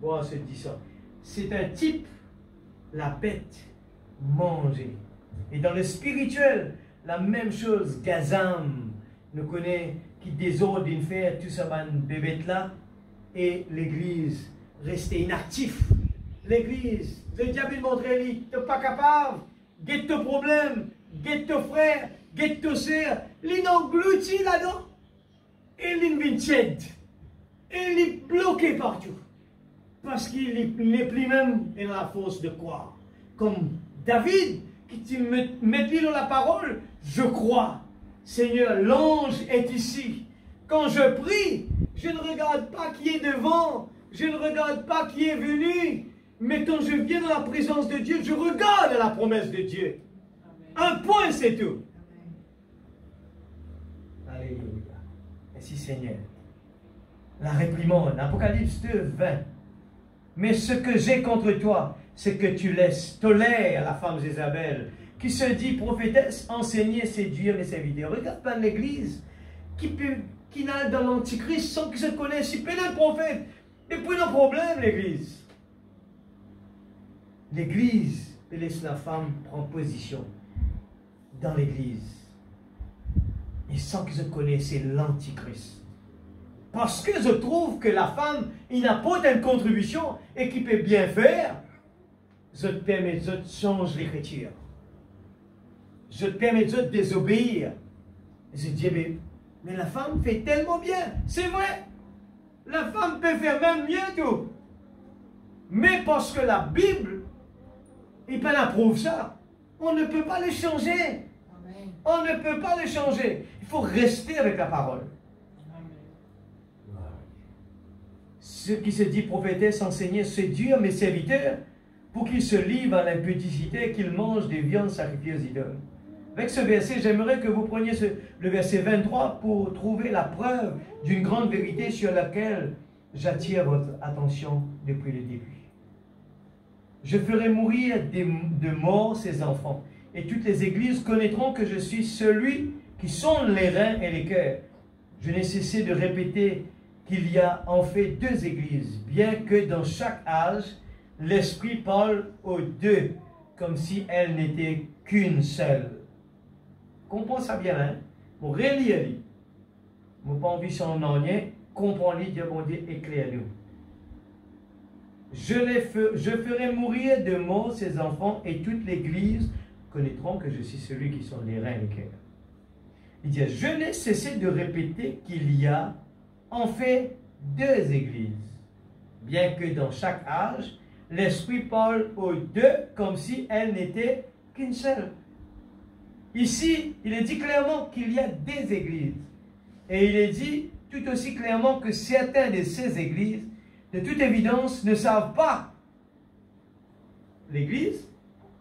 Bon, on se dit ça. C'est un type, la bête manger. Et dans le spirituel, la même chose. Gazam, nous connaît qui désordre une faire tout ça, bébête là. Et l'église rester inactif. L'église, le diable montrait lui, tu n'es pas capable, guette ton problème, guette ton frère, guette ton sœur, il englouti là-dedans, et il vient tiède, et il est bloqué partout, parce qu'il n'est plus même dans la force de croire. Comme David, qui te met dans la parole, je crois, Seigneur, l'ange est ici. Quand je prie, je ne regarde pas qui est devant, je ne regarde pas qui est venu, mais quand je viens dans la présence de Dieu, je regarde la promesse de Dieu. Amen. Un point, c'est tout. Amen. Alléluia. Merci Seigneur. La réprimande, Apocalypse 2, 20. Mais ce que j'ai contre toi, c'est que tu tolères la femme Jézabel, qui se dit prophétesse, enseigner, séduire les serviteurs. Regarde pas l'église qui n'a dans l'antichrist sans qu'ils se connaissent. Il peut être prophète. Et puis, le problème, l'église. l'Église laisse la femme prendre position dans l'Église. Et sans que je connaisse, c'est l'Antichrist. Parce que je trouve que la femme, il n'apporte une contribution et qu'il peut bien faire, je te permets de changer l'écriture. Je te permets de désobéir. Je dis, mais la femme fait tellement bien. C'est vrai. La femme peut faire même mieux tout. Mais parce que la Bible, il peut approuve ça. On ne peut pas le changer. Amen. On ne peut pas le changer. Il faut rester avec la parole. Amen. Ce qui se dit prophétesse, enseignait, séduire mes serviteurs pour qu'ils se livrent à l'impudicité et qu'ils mangent des viandes sacrifiées aux idoles. Avec ce verset, j'aimerais que vous preniez le verset 23 pour trouver la preuve d'une grande vérité sur laquelle j'attire votre attention depuis le début. Je ferai mourir de mort ces enfants, et toutes les églises connaîtront que je suis celui qui sonde les reins et les cœurs. Je n'ai cessé de répéter qu'il y a en fait deux églises, bien que dans chaque âge, l'Esprit parle aux deux, comme si elles n'étaient qu'une seule. Comprends ça bien, hein? Pour relire, mon pas envie son ennui, comprends-le, Dieu bon Dieu, éclaire-nous. Je ferai mourir de mort ces enfants et toute l'Église connaîtront que je suis celui qui sont les reins et les cœurs. Il dit, je n'ai cessé de répéter qu'il y a en fait deux églises, bien que dans chaque âge, l'Esprit parle aux deux comme si elles n'étaient qu'une seule. Ici, il est dit clairement qu'il y a des églises. Et il est dit tout aussi clairement que certains de ces églises, de toute évidence, ne savent pas. L'Église,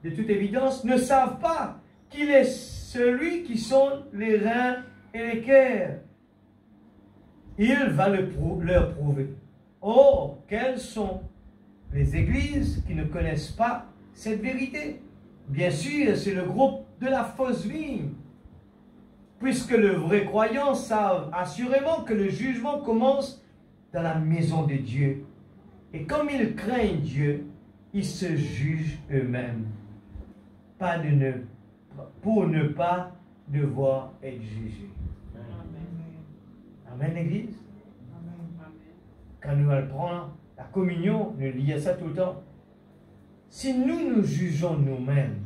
de toute évidence, ne savent pas qu'il est celui qui sonde les reins et les cœurs. Il va leur prouver. Oh, quelles sont les églises qui ne connaissent pas cette vérité? Bien sûr, c'est le groupe de la fausse vigne. Puisque le vrai croyant savent assurément que le jugement commence dans la maison de Dieu. Et comme ils craignent Dieu, ils se jugent eux-mêmes. Pour ne pas devoir être jugés. Amen, Amen l'Église. Quand nous allons prendre la communion, nous lisons ça tout le temps. Si nous nous jugeons nous-mêmes,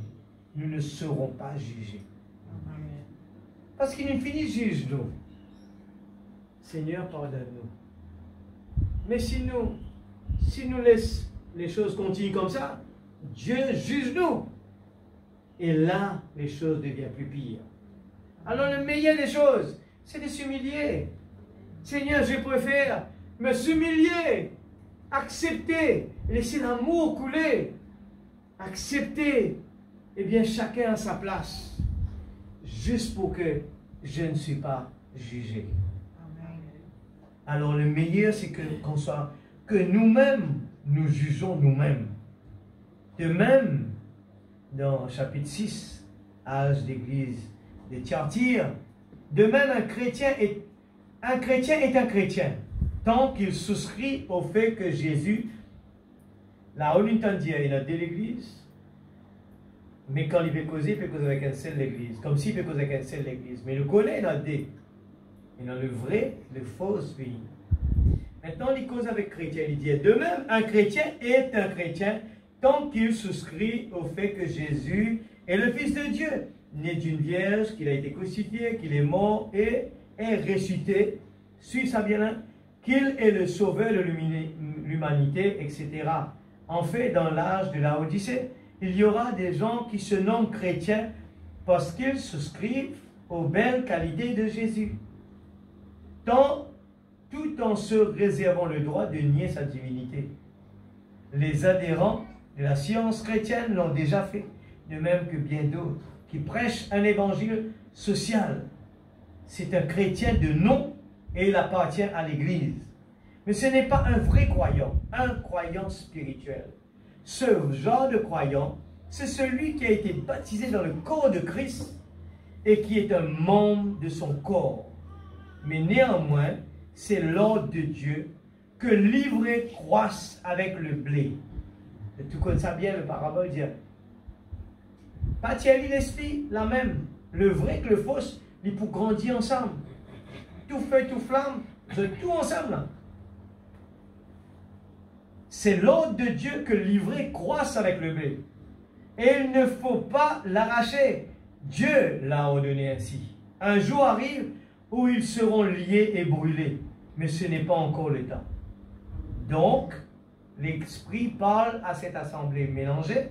nous ne serons pas jugés. Parce qu'il nous finit juge-nous. Seigneur, pardonne-nous. Mais si nous laissons les choses continuer comme ça, Dieu juge-nous. Et là, les choses deviennent plus pires. Alors le meilleur des choses, c'est de s'humilier. Seigneur, je préfère me s'humilier, accepter, laisser l'amour couler, accepter, eh bien chacun à sa place, juste pour que je ne suis pas jugé. Amen. Alors le meilleur, c'est que nous-mêmes, nous jugeons nous-mêmes. De même, dans chapitre 6, âge d'église de Thyatire, de même un chrétien est un chrétien, tant qu'il souscrit au fait que Jésus, là on entend dire, il a deux églises, mais quand il veut causer avec une seule église, comme s'il veut causer avec une seule église, mais il le connaît, il a deux. Il a le vrai, le faux vie. Maintenant, il cause avec chrétien, il dit, de même, un chrétien est un chrétien, tant qu'il souscrit au fait que Jésus est le Fils de Dieu, né d'une vierge, qu'il a été crucifié, qu'il est mort et est ressuscité, suivez ça bien là, qu'il est le sauveur de l'humanité, etc. En fait, dans l'âge de la Odyssée, il y aura des gens qui se nomment chrétiens parce qu'ils souscrivent aux belles qualités de Jésus, tout en se réservant le droit de nier sa divinité. Les adhérents de la science chrétienne l'ont déjà fait, de même que bien d'autres, qui prêchent un évangile social. C'est un chrétien de nom et il appartient à l'Église. Mais ce n'est pas un vrai croyant, un croyant spirituel. Ce genre de croyant, c'est celui qui a été baptisé dans le corps de Christ et qui est un membre de son corps. Mais néanmoins, c'est l'ordre de Dieu que l'ivraie croisse avec le blé. Tout comme ça bien, le parabole dit, pas tirer l'esprit, la même. Le vrai que le faux, ils pour grandir ensemble. Tout feu, tout flamme, tout ensemble. Là. C'est l'ordre de Dieu que l'ivraie croisse avec le blé. Et il ne faut pas l'arracher. Dieu l'a ordonné ainsi. Un jour arrive où ils seront liés et brûlés. Mais ce n'est pas encore le temps. Donc, l'Esprit parle à cette assemblée mélangée.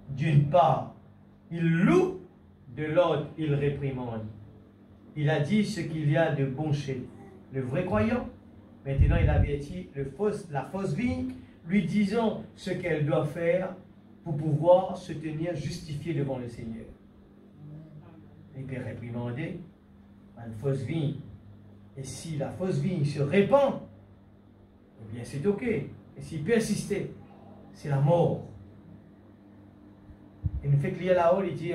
D'une part, il loue, de l'autre, il réprimande. Il a dit ce qu'il y a de bon chez le vrai croyant. Maintenant, il avertit la fausse vigne, lui disant ce qu'elle doit faire pour pouvoir se tenir justifiée devant le Seigneur. Il peut réprimander à une fausse vigne. Et si la fausse vigne se répand, eh bien c'est ok. Et s'il persiste, c'est la mort. Il nous fait clier là-haut, il dit,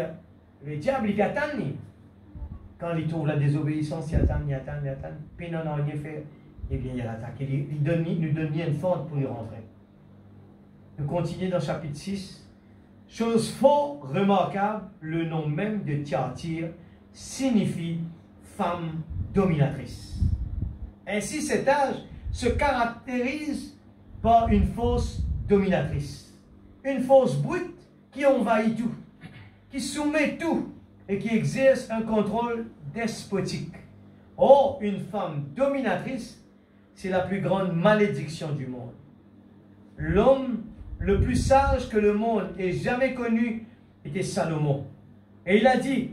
le diable, il attend. Quand il trouve la désobéissance, il attend, puis il n'en a rien fait, eh bien il attaque. Il nous donne une fente pour y rentrer. Nous continuons dans chapitre 6. Chose fort remarquable, le nom même de Thyatire signifie femme dominatrice. Ainsi, cet âge se caractérise par une force dominatrice. Une force brute qui envahit tout, qui soumet tout et qui exerce un contrôle despotique. Or, une femme dominatrice, c'est la plus grande malédiction du monde. L'homme le plus sage que le monde ait jamais connu était Salomon. Et il a dit,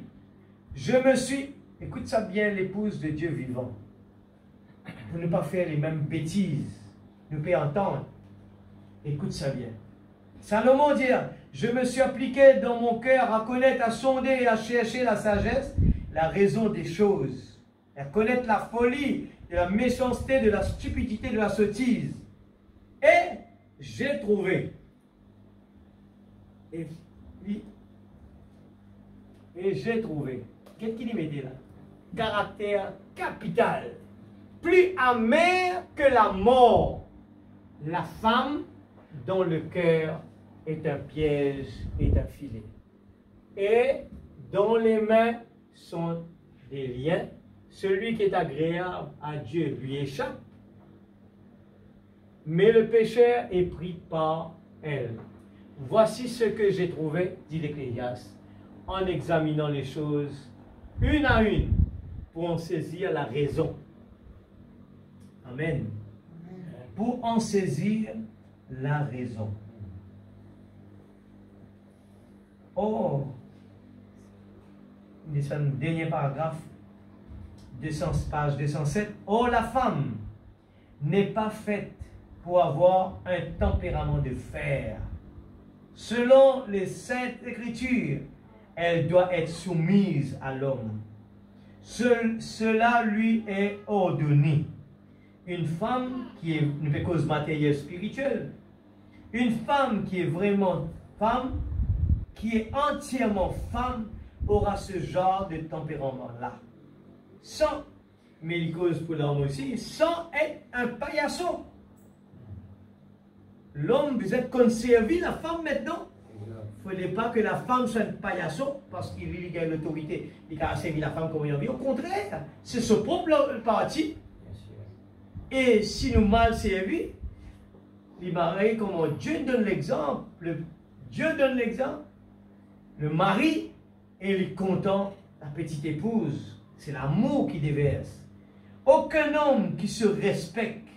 je me suis, écoute ça bien, l'épouse de Dieu vivant, pour ne pas faire les mêmes bêtises, nous pouvons entendre. Écoute ça bien. Salomon dit, je me suis appliqué dans mon cœur à connaître, à sonder et à chercher la sagesse, la raison des choses, à connaître la folie, de la méchanceté, de la stupidité, de la sottise. Et j'ai trouvé. Et j'ai trouvé. Qu'est-ce qu'il y mettait là? Caractère capital. Plus amer que la mort. La femme dont le cœur est un piège, est un filet. Et dont les mains sont des liens. Celui qui est agréable à Dieu lui échappe. Mais le pécheur est pris par elle. Voici ce que j'ai trouvé, dit l'Ecclésiaste, en examinant les choses une à une, pour en saisir la raison. Amen. Pour en saisir la raison. Oh, c'est le dernier paragraphe, page 207. Oh, la femme n'est pas faite pour avoir un tempérament de fer. Selon les Saintes Écritures, elle doit être soumise à l'homme. Cela lui est ordonné. Une femme qui est une cause matérielle spirituelle, une femme qui est vraiment femme, qui est entièrement femme, aura ce genre de tempérament-là. Sans, mais il cause pour l'homme aussi, sans être un paillasson. L'homme, vous êtes conservé, la femme maintenant. Il ne faudrait pas que la femme soit un paillasson parce qu'il a l'autorité. Il a servi la femme comme il a envie. Au contraire, c'est ce propre parti. Et si nous mal servis, il marie comme Dieu donne l'exemple. Dieu donne l'exemple. Le mari, et il est content, la petite épouse. C'est l'amour qui déverse. Aucun homme qui se respecte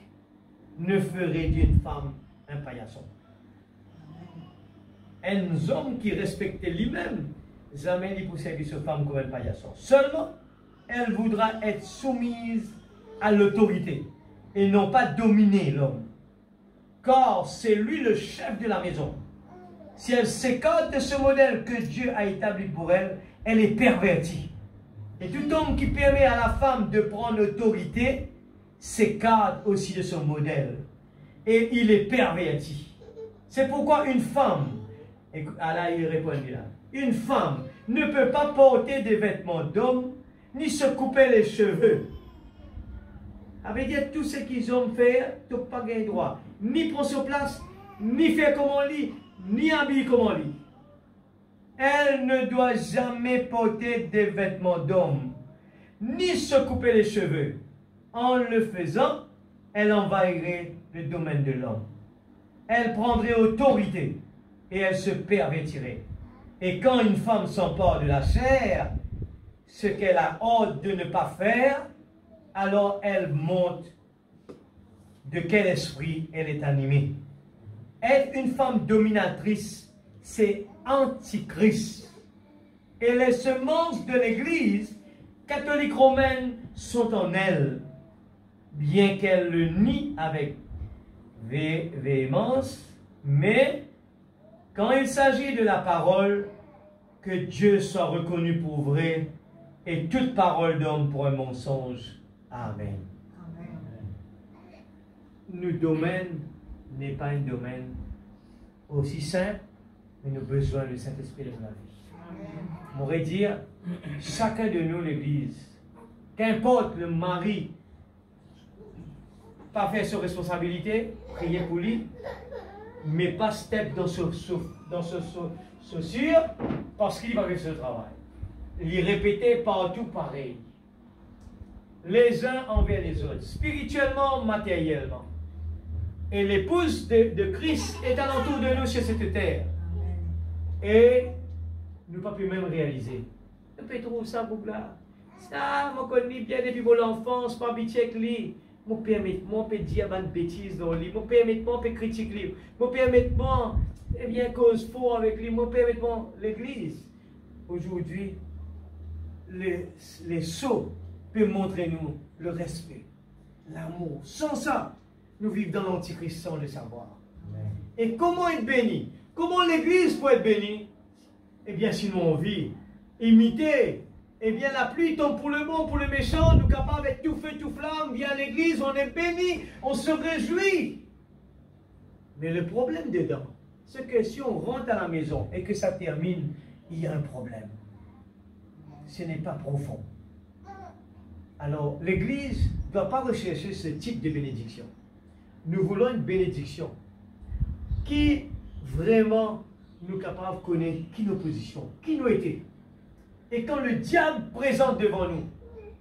ne ferait d'une femme un paillasson. Un homme qui respectait lui-même, jamais il peut servir sa femme comme un paillasson. Seulement, elle voudra être soumise à l'autorité et non pas dominer l'homme. Car c'est lui le chef de la maison. Si elle s'écarte de ce modèle que Dieu a établi pour elle, elle est pervertie. Et tout homme qui permet à la femme de prendre l'autorité s'écarte aussi de son modèle. Et il est perverti. C'est pourquoi une femme, et là il répond là, une femme ne peut pas porter des vêtements d'homme, ni se couper les cheveux. Ça veut dire tout ce qu'ils ont fait, tu n'as pas gagné droit. Ni prendre sur place, ni faire comme on lit, ni habiller comme on lit. Elle ne doit jamais porter des vêtements d'homme, ni se couper les cheveux. En le faisant, elle envahirait le domaine de l'homme. Elle prendrait autorité et elle se pervertirait. Et quand une femme s'empare de la chair, ce qu'elle a honte de ne pas faire, alors elle montre de quel esprit elle est animée. Être une femme dominatrice, c'est antichrist. Et les semences de l'Église catholique romaine sont en elle, bien qu'elle le nie avec véhémence, mais quand il s'agit de la parole, que Dieu soit reconnu pour vrai et toute parole d'homme pour un mensonge. Amen. Amen. Notre domaine n'est pas un domaine aussi simple, mais nous avons besoin du Saint-Esprit dans la vie. On pourrait dire, chacun de nous, l'Église, qu'importe le mari, pas faire ses responsabilités, prier pour lui, mais pas step dans ce chaussure parce qu'il va faire ce travail. Les répéter partout pareil. Les uns envers les autres, spirituellement, matériellement. Et l'épouse de Christ est alentour de nous sur cette terre. Et nous ne pouvons pas même réaliser. Nous pouvons trouver ça pour là. Ça, je connais bien depuis mon enfance, pas habitué avec lui. Je peux dire des bêtises dans lui. Je peux critiquer lui. Je peux permettre, eh bien, cause faux avec lui. Je peux permettre l'église. Aujourd'hui, les sceaux peuvent montrer nous le respect, l'amour. Sans ça, nous vivons dans l'antichrist sans le savoir. Amen. Et comment être béni? Comment l'église peut être bénie? Eh bien, si nous on vit, imiter, eh bien, la pluie tombe pour le bon, pour le méchant, nous capables d'être tout feu, tout flamme, vient à l'église, on est béni, on se réjouit. Mais le problème dedans, c'est que si on rentre à la maison et que ça termine, il y a un problème. Ce n'est pas profond. Alors, l'église ne doit pas rechercher ce type de bénédiction. Nous voulons une bénédiction qui vraiment nous capable de connaître qui nos positions, qui nous étaient. Et quand le diable présente devant nous,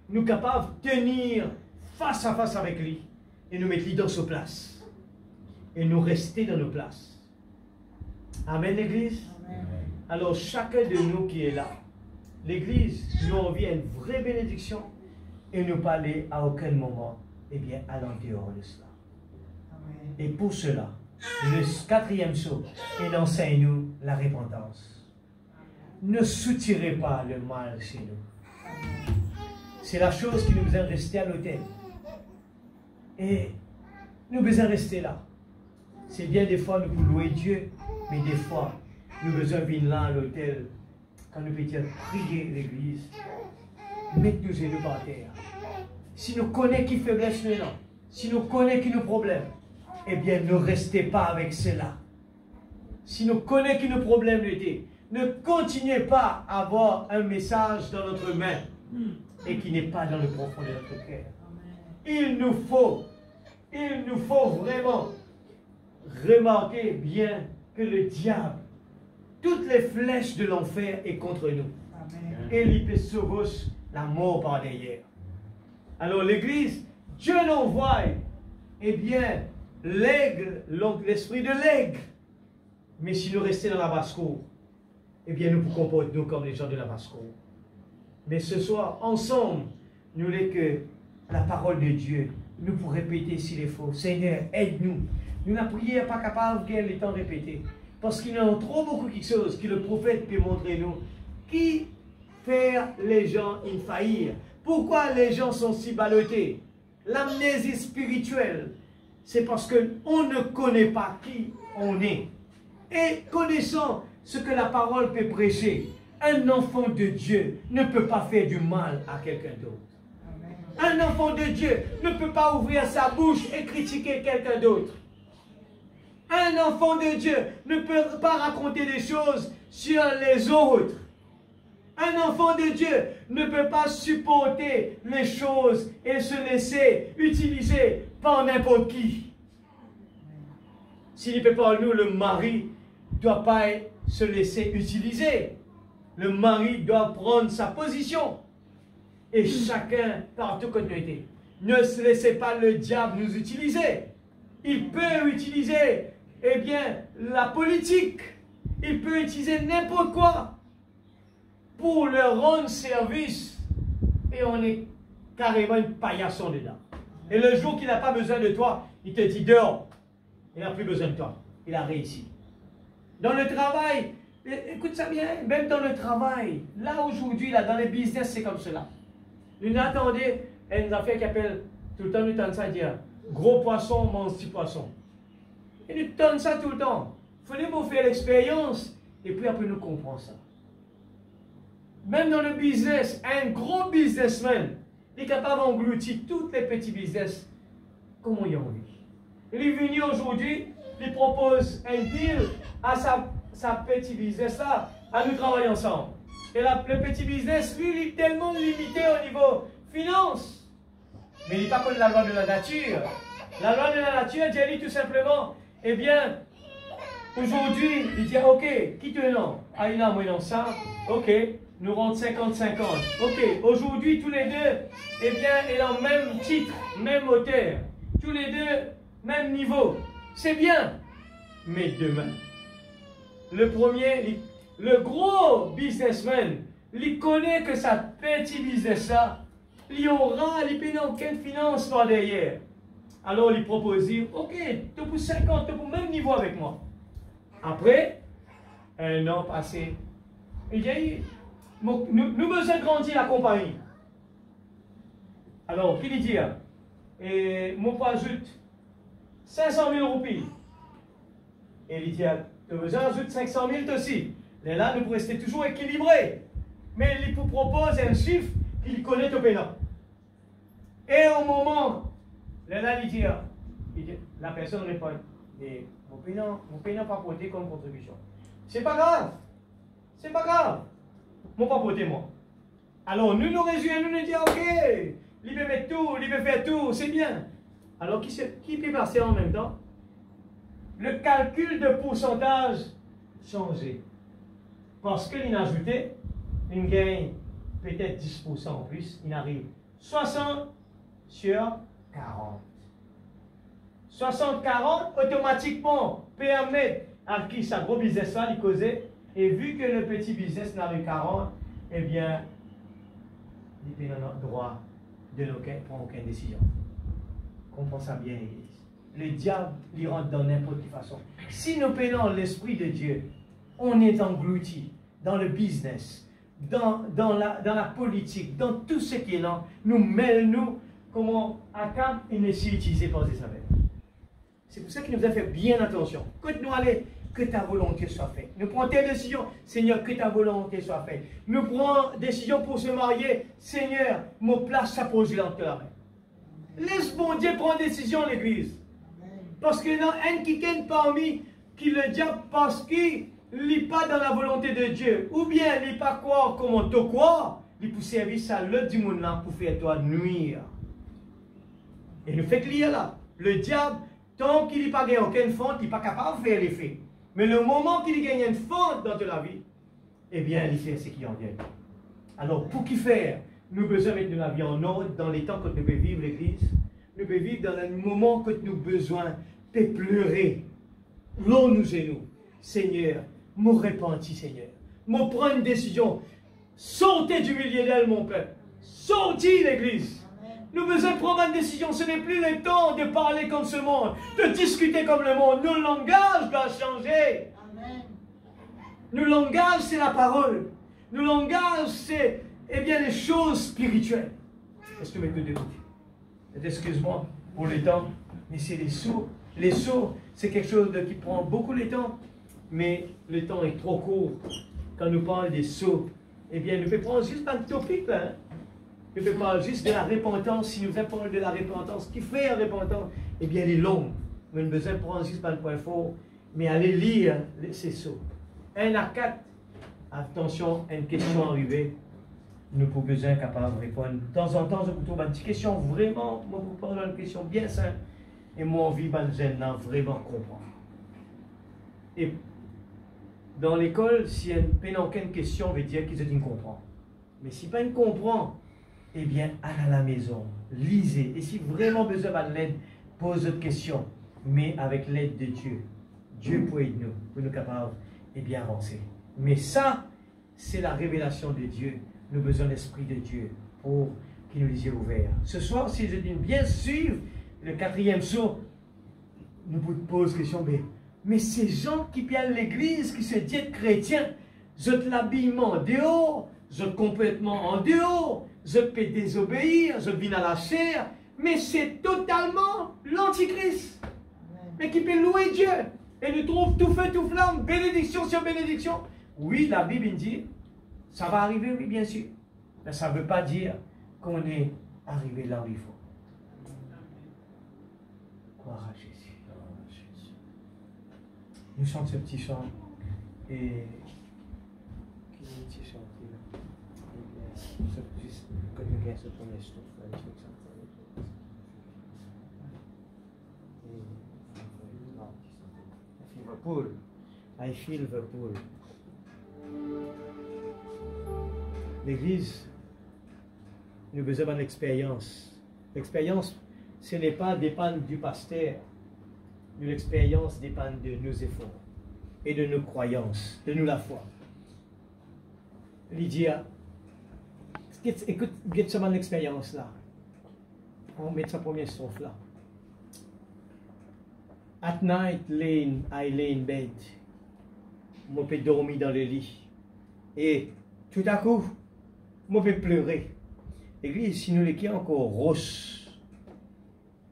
nous capables de tenir face à face avec lui et nous mettre lui dans sa place. Et nous rester dans nos places. Amen, l'église. Alors, chacun de nous qui est là, l'église, nous envie une vraie bénédiction et ne pas aller à aucun moment, eh bien, à l'intérieur de cela. Amen. Et pour cela, le quatrième saut, il enseigne-nous la repentance. Ne soutirez pas le mal chez nous. C'est la chose qui nous besoin de rester à l'hôtel. Et nous besoin de rester là. C'est bien des fois nous pouvons louer Dieu, mais des fois nous besoin de venir là à l'hôtel. Quand nous pouvons prier l'église, mettre nos genoux par terre. Si nous connaissons qui faiblesse nous là, si nous connaissons qui nos problèmes, eh bien ne restez pas avec cela. Si nous connaissons qui nos problèmes étaient, ne continuez pas à avoir un message dans notre main et qui n'est pas dans le profond de notre cœur. Il nous faut vraiment remarquer bien que le diable, toutes les flèches de l'enfer est contre nous. Amen. Et il peut sauver la mort par derrière. Alors l'église, Dieu l'envoie, eh bien, l'aigle, l'esprit de l'aigle. Mais si nous restons dans la basse-cour, eh bien, nous pouvons comporter nous comme les gens de la basse-cour. Mais ce soir, ensemble, nous voulons que la parole de Dieu, nous pour répéter s'il est faux. Seigneur, aide-nous. Nous, la prière pas capable qu'elle est en répéter. Parce qu'il y a trop beaucoup de choses que le prophète peut montrer nous. Qui fait les gens faillir? Pourquoi les gens sont si ballottés? L'amnésie spirituelle, c'est parce qu'on ne connaît pas qui on est. Et connaissant ce que la parole peut prêcher, un enfant de Dieu ne peut pas faire du mal à quelqu'un d'autre. Un enfant de Dieu ne peut pas ouvrir sa bouche et critiquer quelqu'un d'autre. Un enfant de Dieu ne peut pas raconter des choses sur les autres. Un enfant de Dieu ne peut pas supporter les choses et se laisser utiliser par n'importe qui. S'il ne peut pas nous, le mari ne doit pas se laisser utiliser. Le mari doit prendre sa position. Et chacun, partout qu'on était, ne se laissez pas le diable nous utiliser. Il peut utiliser, eh bien, la politique. Il peut utiliser n'importe quoi pour leur rendre service. Et on est carrément une paillasson dedans. Et le jour qu'il n'a pas besoin de toi, il te dit dehors. Il n'a plus besoin de toi. Il a réussi. Dans le travail, écoute ça bien, même dans le travail, là aujourd'hui, là, dans les business, c'est comme cela. Nous attendez une affaire qui appelle, tout le temps, nous tentons ça dire, gros poisson mange petit poisson. Et nous tentons ça tout le temps. Il faut nous faire l'expérience, et puis après nous comprenons ça. Même dans le business, un gros businessman est capable d'engloutir tous les petits business. Comment il a envie? Il est venu aujourd'hui, il propose un deal à sa petit business là, à nous travailler ensemble. Et là, le petit business, lui, il est tellement limité au niveau finance. Mais il n'est pas comme la loi de la nature. La loi de la nature dit tout simplement, eh bien, aujourd'hui, il dit, ok, qui te nom? Ah, il a moins ça, ok, nous rendons 50-50. Ok, aujourd'hui, tous les deux, eh bien, ils ont même titre, même hauteur. Tous les deux, même niveau. C'est bien. Mais demain, le premier, le gros businessman, il connaît que sa petit business là, il aura, il paye aucune finance par derrière. Alors il propose, ok, tu pour 50, tu pour même niveau avec moi. Après, un an passé, il dit, nous besoin grandir la compagnie. Alors, qu'il dit, et mon pas ajoute 500 000 roupies. Et il dit, tu besoin d'ajouter 500 000 aussi. Et là, nous pour rester toujours équilibrés. Mais il vous propose un chiffre qu'il connaît au pénal. Et au moment, là, il dit, la personne répond, mon pénal pas porté comme contribution. C'est pas grave. C'est pas grave. Mon pas porté moi. Alors, nous résumer, nous disons, ok, il peut mettre tout, il peut faire tout, c'est bien. Alors, qui peut passer en même temps? Le calcul de pourcentage changé. Parce qu'il a ajouté, il gagne peut-être 10% en plus, il arrive 60 sur 40. 60-40 automatiquement permet à qui sa gros business là, il causait, et vu que le petit business n'arrive 40, eh bien, il n'a pas le droit de ne prendre aucune décision. Comprends ça bien, l'Église. Le diable, il rentre dans n'importe quelle façon. Si nous prenons l'Esprit de Dieu, on est englouti dans le business, dans la politique, dans tout ce qui est là. Nous mêlons, comment Akab est laissé utiliser par Jézabel. C'est pour ça qu'il nous a fait bien attention. Quand nous allons, que ta volonté soit faite. Nous prenons tes décisions, Seigneur, que ta volonté soit faite. Nous prenons décision pour se marier, Seigneur, mon place s'appose dans ta main. Laisse bon Dieu prendre décision, l'Église. Parce que non, un qui est parmi qui le diable parce qu'il n'est pas dans la volonté de Dieu, ou bien il n'est pas croire comme on te croit, il peut servir ça l'autre du monde là pour faire toi nuire. Et nous fait lire là, le diable, tant qu'il n'a pas gagné aucune fente, il n'est pas capable de faire l'effet. Mais le moment qu'il gagne une fente dans la vie, eh bien, il fait ce qui en vient. Alors, pour qui faire? Nous avons besoin de mettre la vie en ordre dans les temps que nous pouvons vivre l'Église. Nous pouvons vivre dans un moment que nous avons besoin de pleurer. L'eau nous et nous. Seigneur, me repentis, Seigneur. Me prendre une décision. Sortez du milieu d'elle, mon peuple. Sortez l'Église. Nous avons besoin de prendre une décision. Ce n'est plus le temps de parler comme ce monde, de discuter comme le monde. Nos langages doivent changer. Amen. Nos langages, c'est la parole. Nos langages, c'est les choses spirituelles. Est-ce que vous m'écoutez? Excuse-moi pour le temps, mais c'est les sourds. Les sourds, c'est quelque chose qui prend beaucoup de temps, mais le temps est trop court. Quand nous parlons des sourds, nous pouvons prendre juste un topic là. Hein? Nous pouvons parler juste de la repentance. Si nous parlons de la repentance, qui fait la repentance? Elle est longue. Mais nous avons besoin de prendre juste un point fort, mais aller lire ces sourds. 1 à 4, attention, une question arrivée. Nous pouvons besoin capable de répondre. De temps en temps, je vous trouve une petite question vraiment, moi, vous pose une question bien simple. Et moi, envie de vraiment comprendre. Et dans l'école, si elle n'a aucune question, on veut dire qu'ils ne comprennent. Mais si pas une comprend, eh bien, allez à la maison, lisez. Et si vraiment besoin de l'aide, pose d'autres questions. Mais avec l'aide de Dieu, Dieu peut aider nous, pour nous capables et bien avancer. Mais ça, c'est la révélation de Dieu. Nous avons besoin de l'Esprit de Dieu pour qu'il nous les yeux ouverts. Ce soir, si je dis bien suivre le 4e saut, nous vous posons question, mais ces gens qui viennent à l'église, qui se disent chrétiens, ils ont l'habillement en dehors, ils ont complètement en dehors, ils ont désobéir, ils viennent à la chair, mais c'est totalement l'antichrist. Mais qui peut louer Dieu et nous trouve tout feu, tout flamme, bénédiction sur bénédiction. Oui, la Bible dit, ça va arriver, oui, bien sûr. Mais ça ne veut pas dire qu'on est arrivé là où il faut. Gloire à Jésus. Nous chantons ce petit chant. Et qui est ce petit chant là? Ce petit, que nous gagnons ce premier stop. Liverpool. I feel Liverpool. L'église, nous avons besoin d'une expérience. L'expérience, ce n'est pas dépendre du pasteur. L'expérience dépend de nos efforts et de nos croyances, de nous la foi. Lydia, écoute, get seulement l'expérience là. On met sa première strophe là. At night, I lay in bed. Je peux dormir dans le lit. Et tout à coup, je peux pleurer. L'église, si nous l'écrivons encore rose,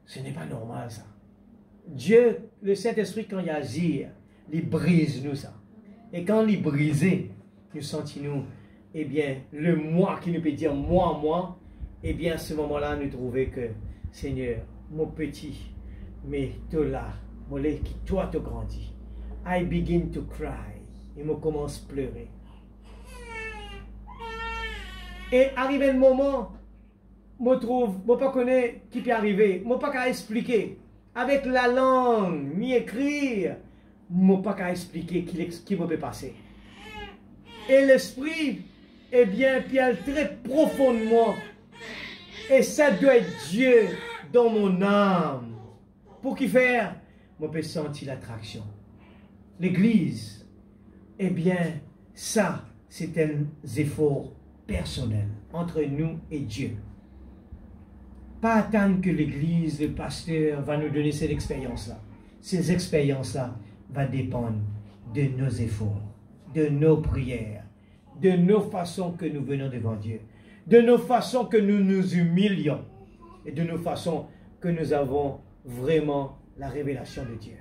ce n'est pas normal ça. Dieu, le Saint-Esprit, quand il agit, il brise nous ça. Et quand il brise, nous sentons, eh bien, le moi qui nous peut dire moi, eh bien, à ce moment-là, nous trouvons que, Seigneur, mon petit, mais toi là, qui toi te grandis. I begin to cry. Et je commence à pleurer. Et arrivé le moment, je trouve, je ne sais pas connaître qui peut arriver, je ne sais pas qu'à expliquer. Avec la langue, ni écrire, je ne sais pas qu'à expliquer qui me peut passer. Et l'esprit, eh bien, puis elle très profondément. Et ça doit être Dieu dans mon âme. Pour qui faire? Je peux sentir l'attraction. L'église, eh bien, ça, c'est un effort personnel entre nous et Dieu. Pas attendre que l'église, le pasteur va nous donner cette expérience-là. Ces expériences-là vont dépendre de nos efforts, de nos prières, de nos façons que nous venons devant Dieu, de nos façons que nous nous humilions et de nos façons que nous avons vraiment la révélation de Dieu.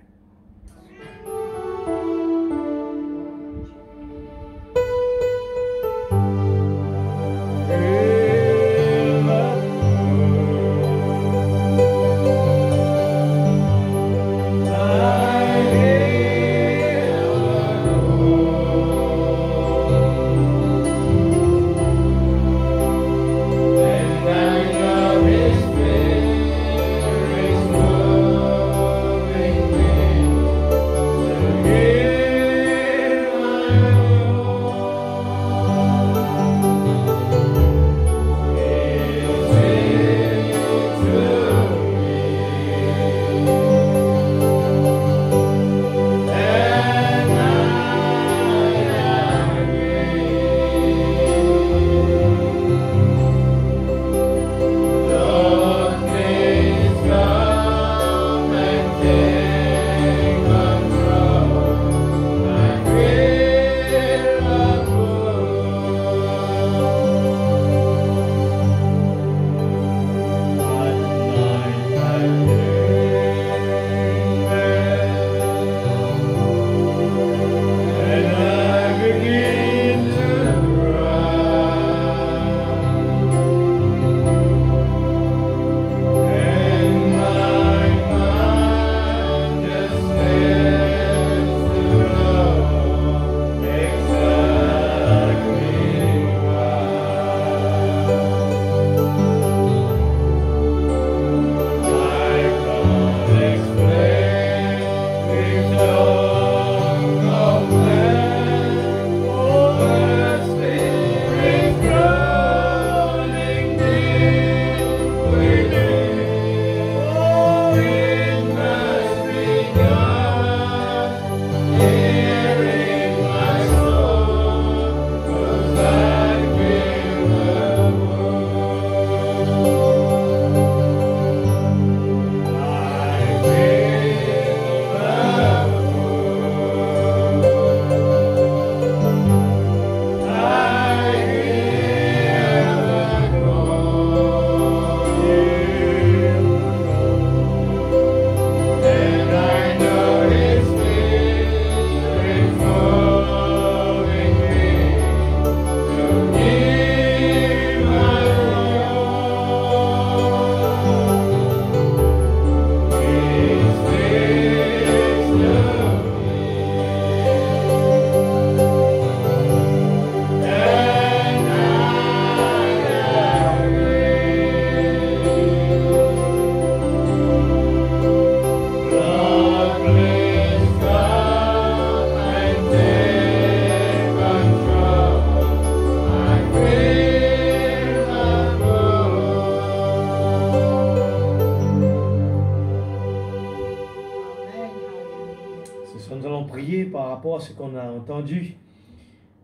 rapport à ce qu'on a entendu.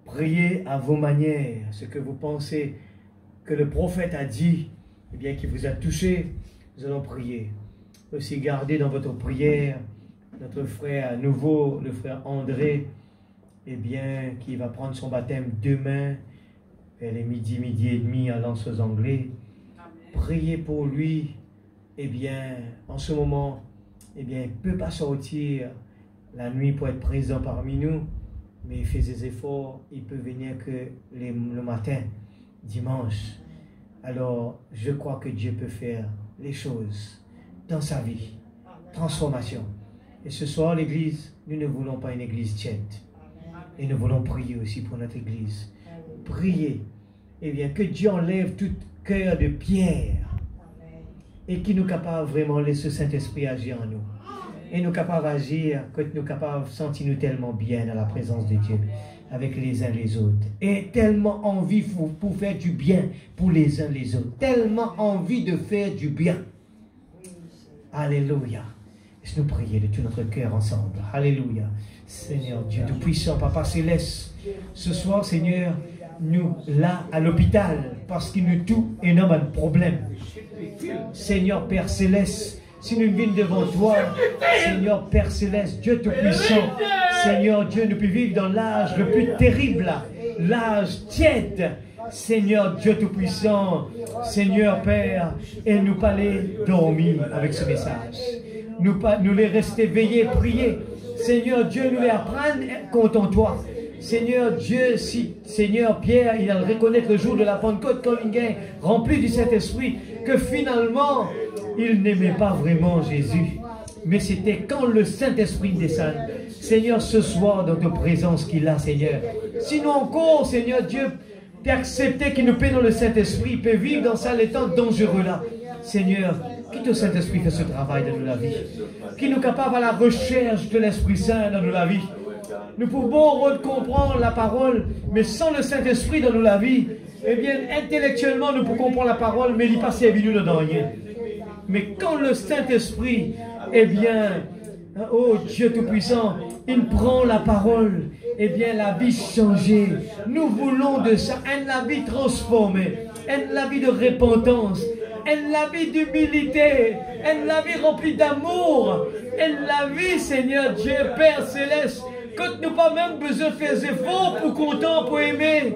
Priez à vos manières, ce que vous pensez que le prophète a dit, eh bien, qui vous a touché, nous allons prier. Aussi, gardez dans votre prière notre frère à nouveau, le frère André, eh bien, qui va prendre son baptême demain, vers les midi et demi à Lens aux Anglais. Priez pour lui, eh bien, en ce moment, eh bien, il ne peut pas sortir la nuit pour être présent parmi nous, mais il fait des efforts, il peut venir que le matin, dimanche. Alors, je crois que Dieu peut faire les choses dans sa vie. Transformation. Et ce soir, l'Église, nous ne voulons pas une Église tiède. Et nous voulons prier aussi pour notre Église. Priez. Eh bien, que Dieu enlève tout cœur de pierre. Et qu'il nous capable vraiment de laisser ce Saint-Esprit agir en nous. Et nous capables d'agir, que nous capables de sentir nous tellement bien dans la présence de Dieu, avec les uns les autres. Et tellement envie pour faire du bien pour les uns les autres. Tellement envie de faire du bien. Alléluia. Laisse-nous prier de tout notre cœur ensemble. Alléluia. Seigneur Dieu Tout-Puissant, Papa Céleste, ce soir, Seigneur, nous, là, à l'hôpital, parce qu'il nous tout énorme de problème. Seigneur Père Céleste, si nous venons devant toi, Seigneur Père Céleste, Dieu Tout-Puissant, Seigneur Dieu, nous pouvons vivre dans l'âge le plus terrible, l'âge tiède. Seigneur Dieu Tout-Puissant, Seigneur Père, et nous pas les dormir avec ce message. Nous les rester veillés, prier. Seigneur Dieu, nous les apprendre contre toi. Seigneur Dieu, si Seigneur Pierre, il a reconnaître le jour de la Pentecôte comme il est rempli du Saint-Esprit, que finalement, il n'aimait pas vraiment Jésus. Mais c'était quand le Saint-Esprit descend. Seigneur, ce soir, dans ta présence qu'il a, Seigneur. Sinon encore, Seigneur Dieu, d'accepter qu'il nous paie dans le Saint-Esprit, peut vivre dans ça les temps dangereux là. Seigneur, quitte le Saint-Esprit fait ce travail dans notre vie. Qui nous capable à la recherche de l'Esprit Saint dans notre vie. Nous pouvons comprendre la parole, mais sans le Saint-Esprit dans notre vie, eh bien, intellectuellement, nous pouvons comprendre la parole, mais il n'y a pas servi nous dans rien. Mais quand le Saint-Esprit, eh bien, oh Dieu Tout-Puissant, il prend la parole, eh bien, la vie changée. Nous voulons de ça, la vie transformée, la vie de repentance, la vie d'humilité, la vie remplie d'amour, la vie, Seigneur Dieu, Père Céleste, que nous pas même besoin de faire des efforts pour content, pour aimer.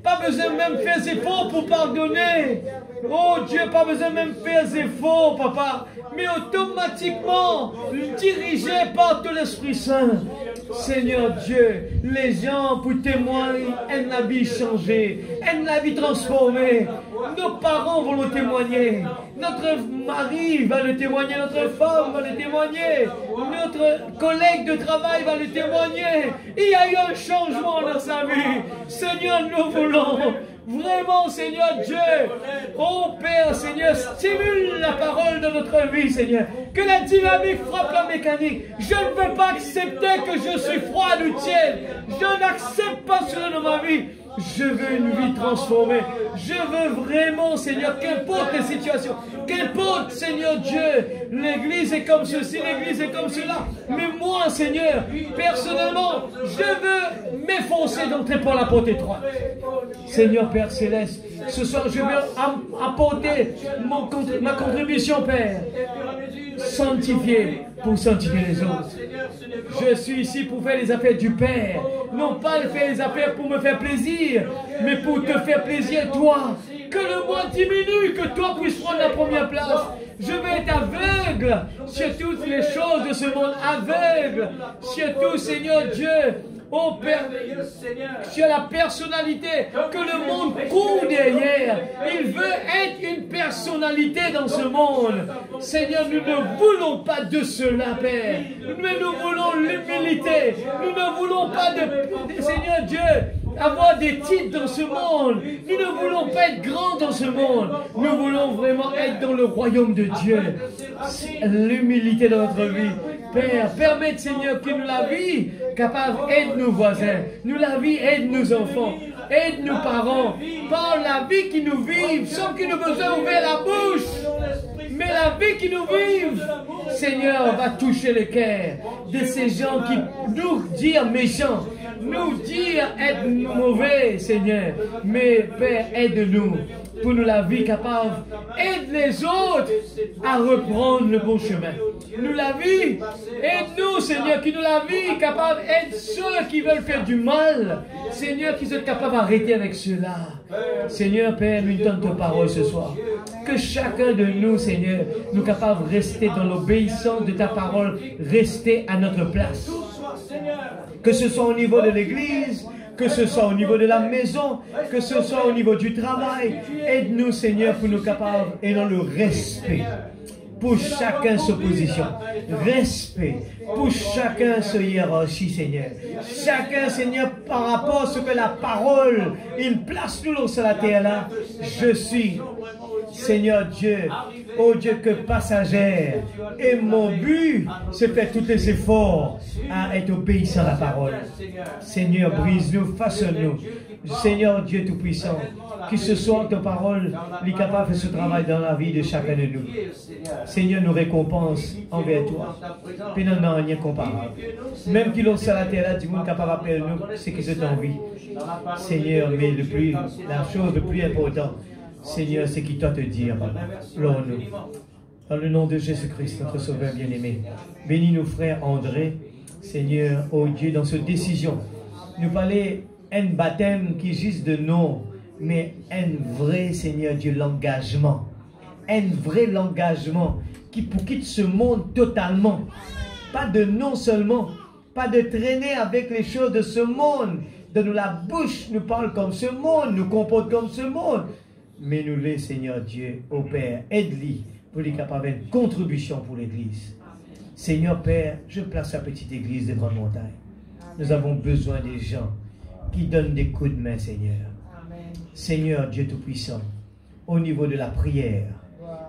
Pas besoin même de faire des efforts pour pardonner. Oh Dieu, pas besoin même de faire des efforts, Papa. Mais automatiquement, dirigé par tout l'Esprit Saint. Seigneur Dieu, les gens pour témoigner, la vie changée, la vie transformée. Nos parents vont le témoigner. Notre mari va le témoigner. Notre femme va le témoigner. Notre collègue de travail va le témoigner. Il y a eu un changement dans sa vie. Seigneur, nous voulons vraiment, Seigneur Dieu, oh Père, Seigneur, stimule la parole de notre vie, Seigneur. Que la dynamique frappe la mécanique. Je ne veux pas accepter que je suis froid ou tiède. Je n'accepte pas cela dans ma vie. Je veux une vie transformée. Je veux vraiment, Seigneur, qu'importe les situations, qu'importe, Seigneur Dieu, l'Église est comme ceci, l'Église est comme cela. Mais moi, Seigneur, personnellement, je veux m'efforcer d'entrer par la porte étroite. Seigneur Père Céleste, ce soir, je veux apporter ma contribution, Père. Sanctifier pour sanctifier les autres. Je suis ici pour faire les affaires du Père. Non pas faire les affaires pour me faire plaisir, mais pour te faire plaisir, toi. Que le moi diminue, que toi puisses prendre la première place. Je veux être aveugle sur toutes les choses de ce monde. Aveugle sur tout, Seigneur Dieu. Oh Père, sur la personnalité que le monde court derrière. Il veut être une personnalité dans ce monde. Seigneur, nous ne voulons pas de cela, Père. Mais nous voulons l'humilité. Nous ne voulons pas de Seigneur Dieu, avoir des titres dans ce monde. Nous ne voulons pas être grands dans ce monde. Nous voulons vraiment être dans le royaume de Dieu. L'humilité dans notre vie. Père, permette, Seigneur, que nous la vie capable aide nos voisins, nous la vie aide nos enfants, aide nos parents, par la vie qui nous vivent, sans que nous besoin ouvrir la bouche, mais la vie qui nous vive, Seigneur, va toucher le cœur de ces gens qui nous disent méchants, nous disent être mauvais, Seigneur. Mais Père, aide-nous pour nous la vie capable. Aide les autres à reprendre le bon chemin. Nous la vie, aide-nous, Seigneur, qui nous la vie capable. Aide ceux qui veulent faire du mal, Seigneur, qui sont capables d'arrêter avec cela. Seigneur, Père, nous donne ta parole ce soir. Que chacun de nous, Seigneur, nous capables de rester dans l'obéissance de ta parole, rester à notre place. Que ce soit au niveau de l'église, que ce soit au niveau de la maison, que ce soit au niveau du travail. Aide-nous, Seigneur, pour nous capables et dans le respect. Pour chacun sa position. Respect. Pour chacun sa hiérarchie, Seigneur. Chacun, Seigneur, par rapport à ce que la parole, il place nous sur la terre là. Je suis, Seigneur Dieu, oh Dieu, que passagère. Et mon but, c'est faire tous les efforts à être obéissant à la parole. Seigneur, brise-nous, façonne-nous. Seigneur Dieu Tout-Puissant, que ce soit ta parole, est capable de faire ce travail dans la vie de chacun de nous. Seigneur, nous récompense envers toi. Puis nous n'avons rien comparable. Même qu'il ose à la terre, du monde capable d'appeler nous, c'est que c'est en vie. Seigneur, mais la chose le plus importante, Seigneur, c'est qu'il doit te dire, nous. Dans le nom de Jésus-Christ, notre Sauveur bien-aimé. Bénis nos frères André, Seigneur, oh Dieu, dans cette décision. Nous parler un baptême qui juste de nom, mais un vrai, Seigneur Dieu, l'engagement. Un vrai l'engagement qui pour quitte ce monde totalement. Pas de non seulement, pas de traîner avec les choses de ce monde. De nous la bouche nous parle comme ce monde, nous comporte comme ce monde. Mais nous les, Seigneur Dieu, au Père, aide-les pour les capables une contribution pour l'Église. Seigneur Père, je place la petite Église des Grandes Montagnes. Nous avons besoin des gens qui donnent des coups de main, Seigneur. Seigneur Dieu Tout-Puissant, au niveau de la prière,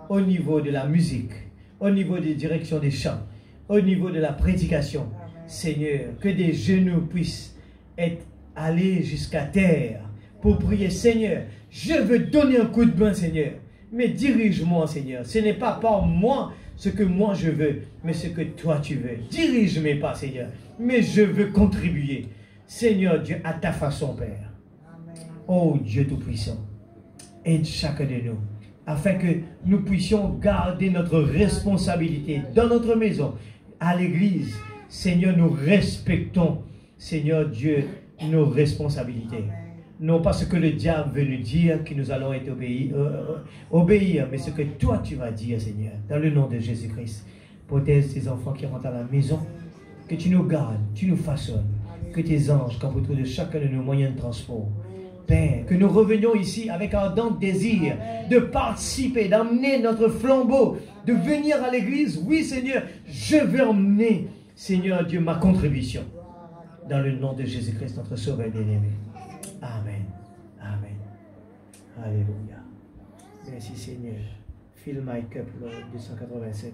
au niveau de la musique, au niveau des directions des chants, au niveau de la prédication, Seigneur, que des genoux puissent être allés jusqu'à terre pour prier, Seigneur, je veux donner un coup de main, Seigneur, mais dirige-moi, Seigneur. Ce n'est pas par moi ce que moi je veux, mais ce que toi tu veux. Dirige mes pas, Seigneur, mais je veux contribuer, Seigneur Dieu, à ta façon, Père. Oh Dieu Tout-Puissant, aide chacun de nous, afin que nous puissions garder notre responsabilité dans notre maison, à l'église. Seigneur, nous respectons, Seigneur Dieu, nos responsabilités. Non pas ce que le diable veut nous dire, que nous allons être obéir, mais ce que toi tu vas dire, Seigneur, dans le nom de Jésus-Christ. Protège ces enfants qui rentrent à la maison, que tu nous gardes, tu nous façonnes, que tes anges campent autour de chacun de nos moyens de transport. Père, que nous revenions ici avec ardent désir de participer, d'emmener notre flambeau, de venir à l'église. Oui, Seigneur, je veux emmener, Seigneur Dieu, ma contribution. Dans le nom de Jésus-Christ, notre Sauveur bien-aimé. Amen. Amen. Alléluia. Merci, Seigneur. Fill my cup, Lord, 287.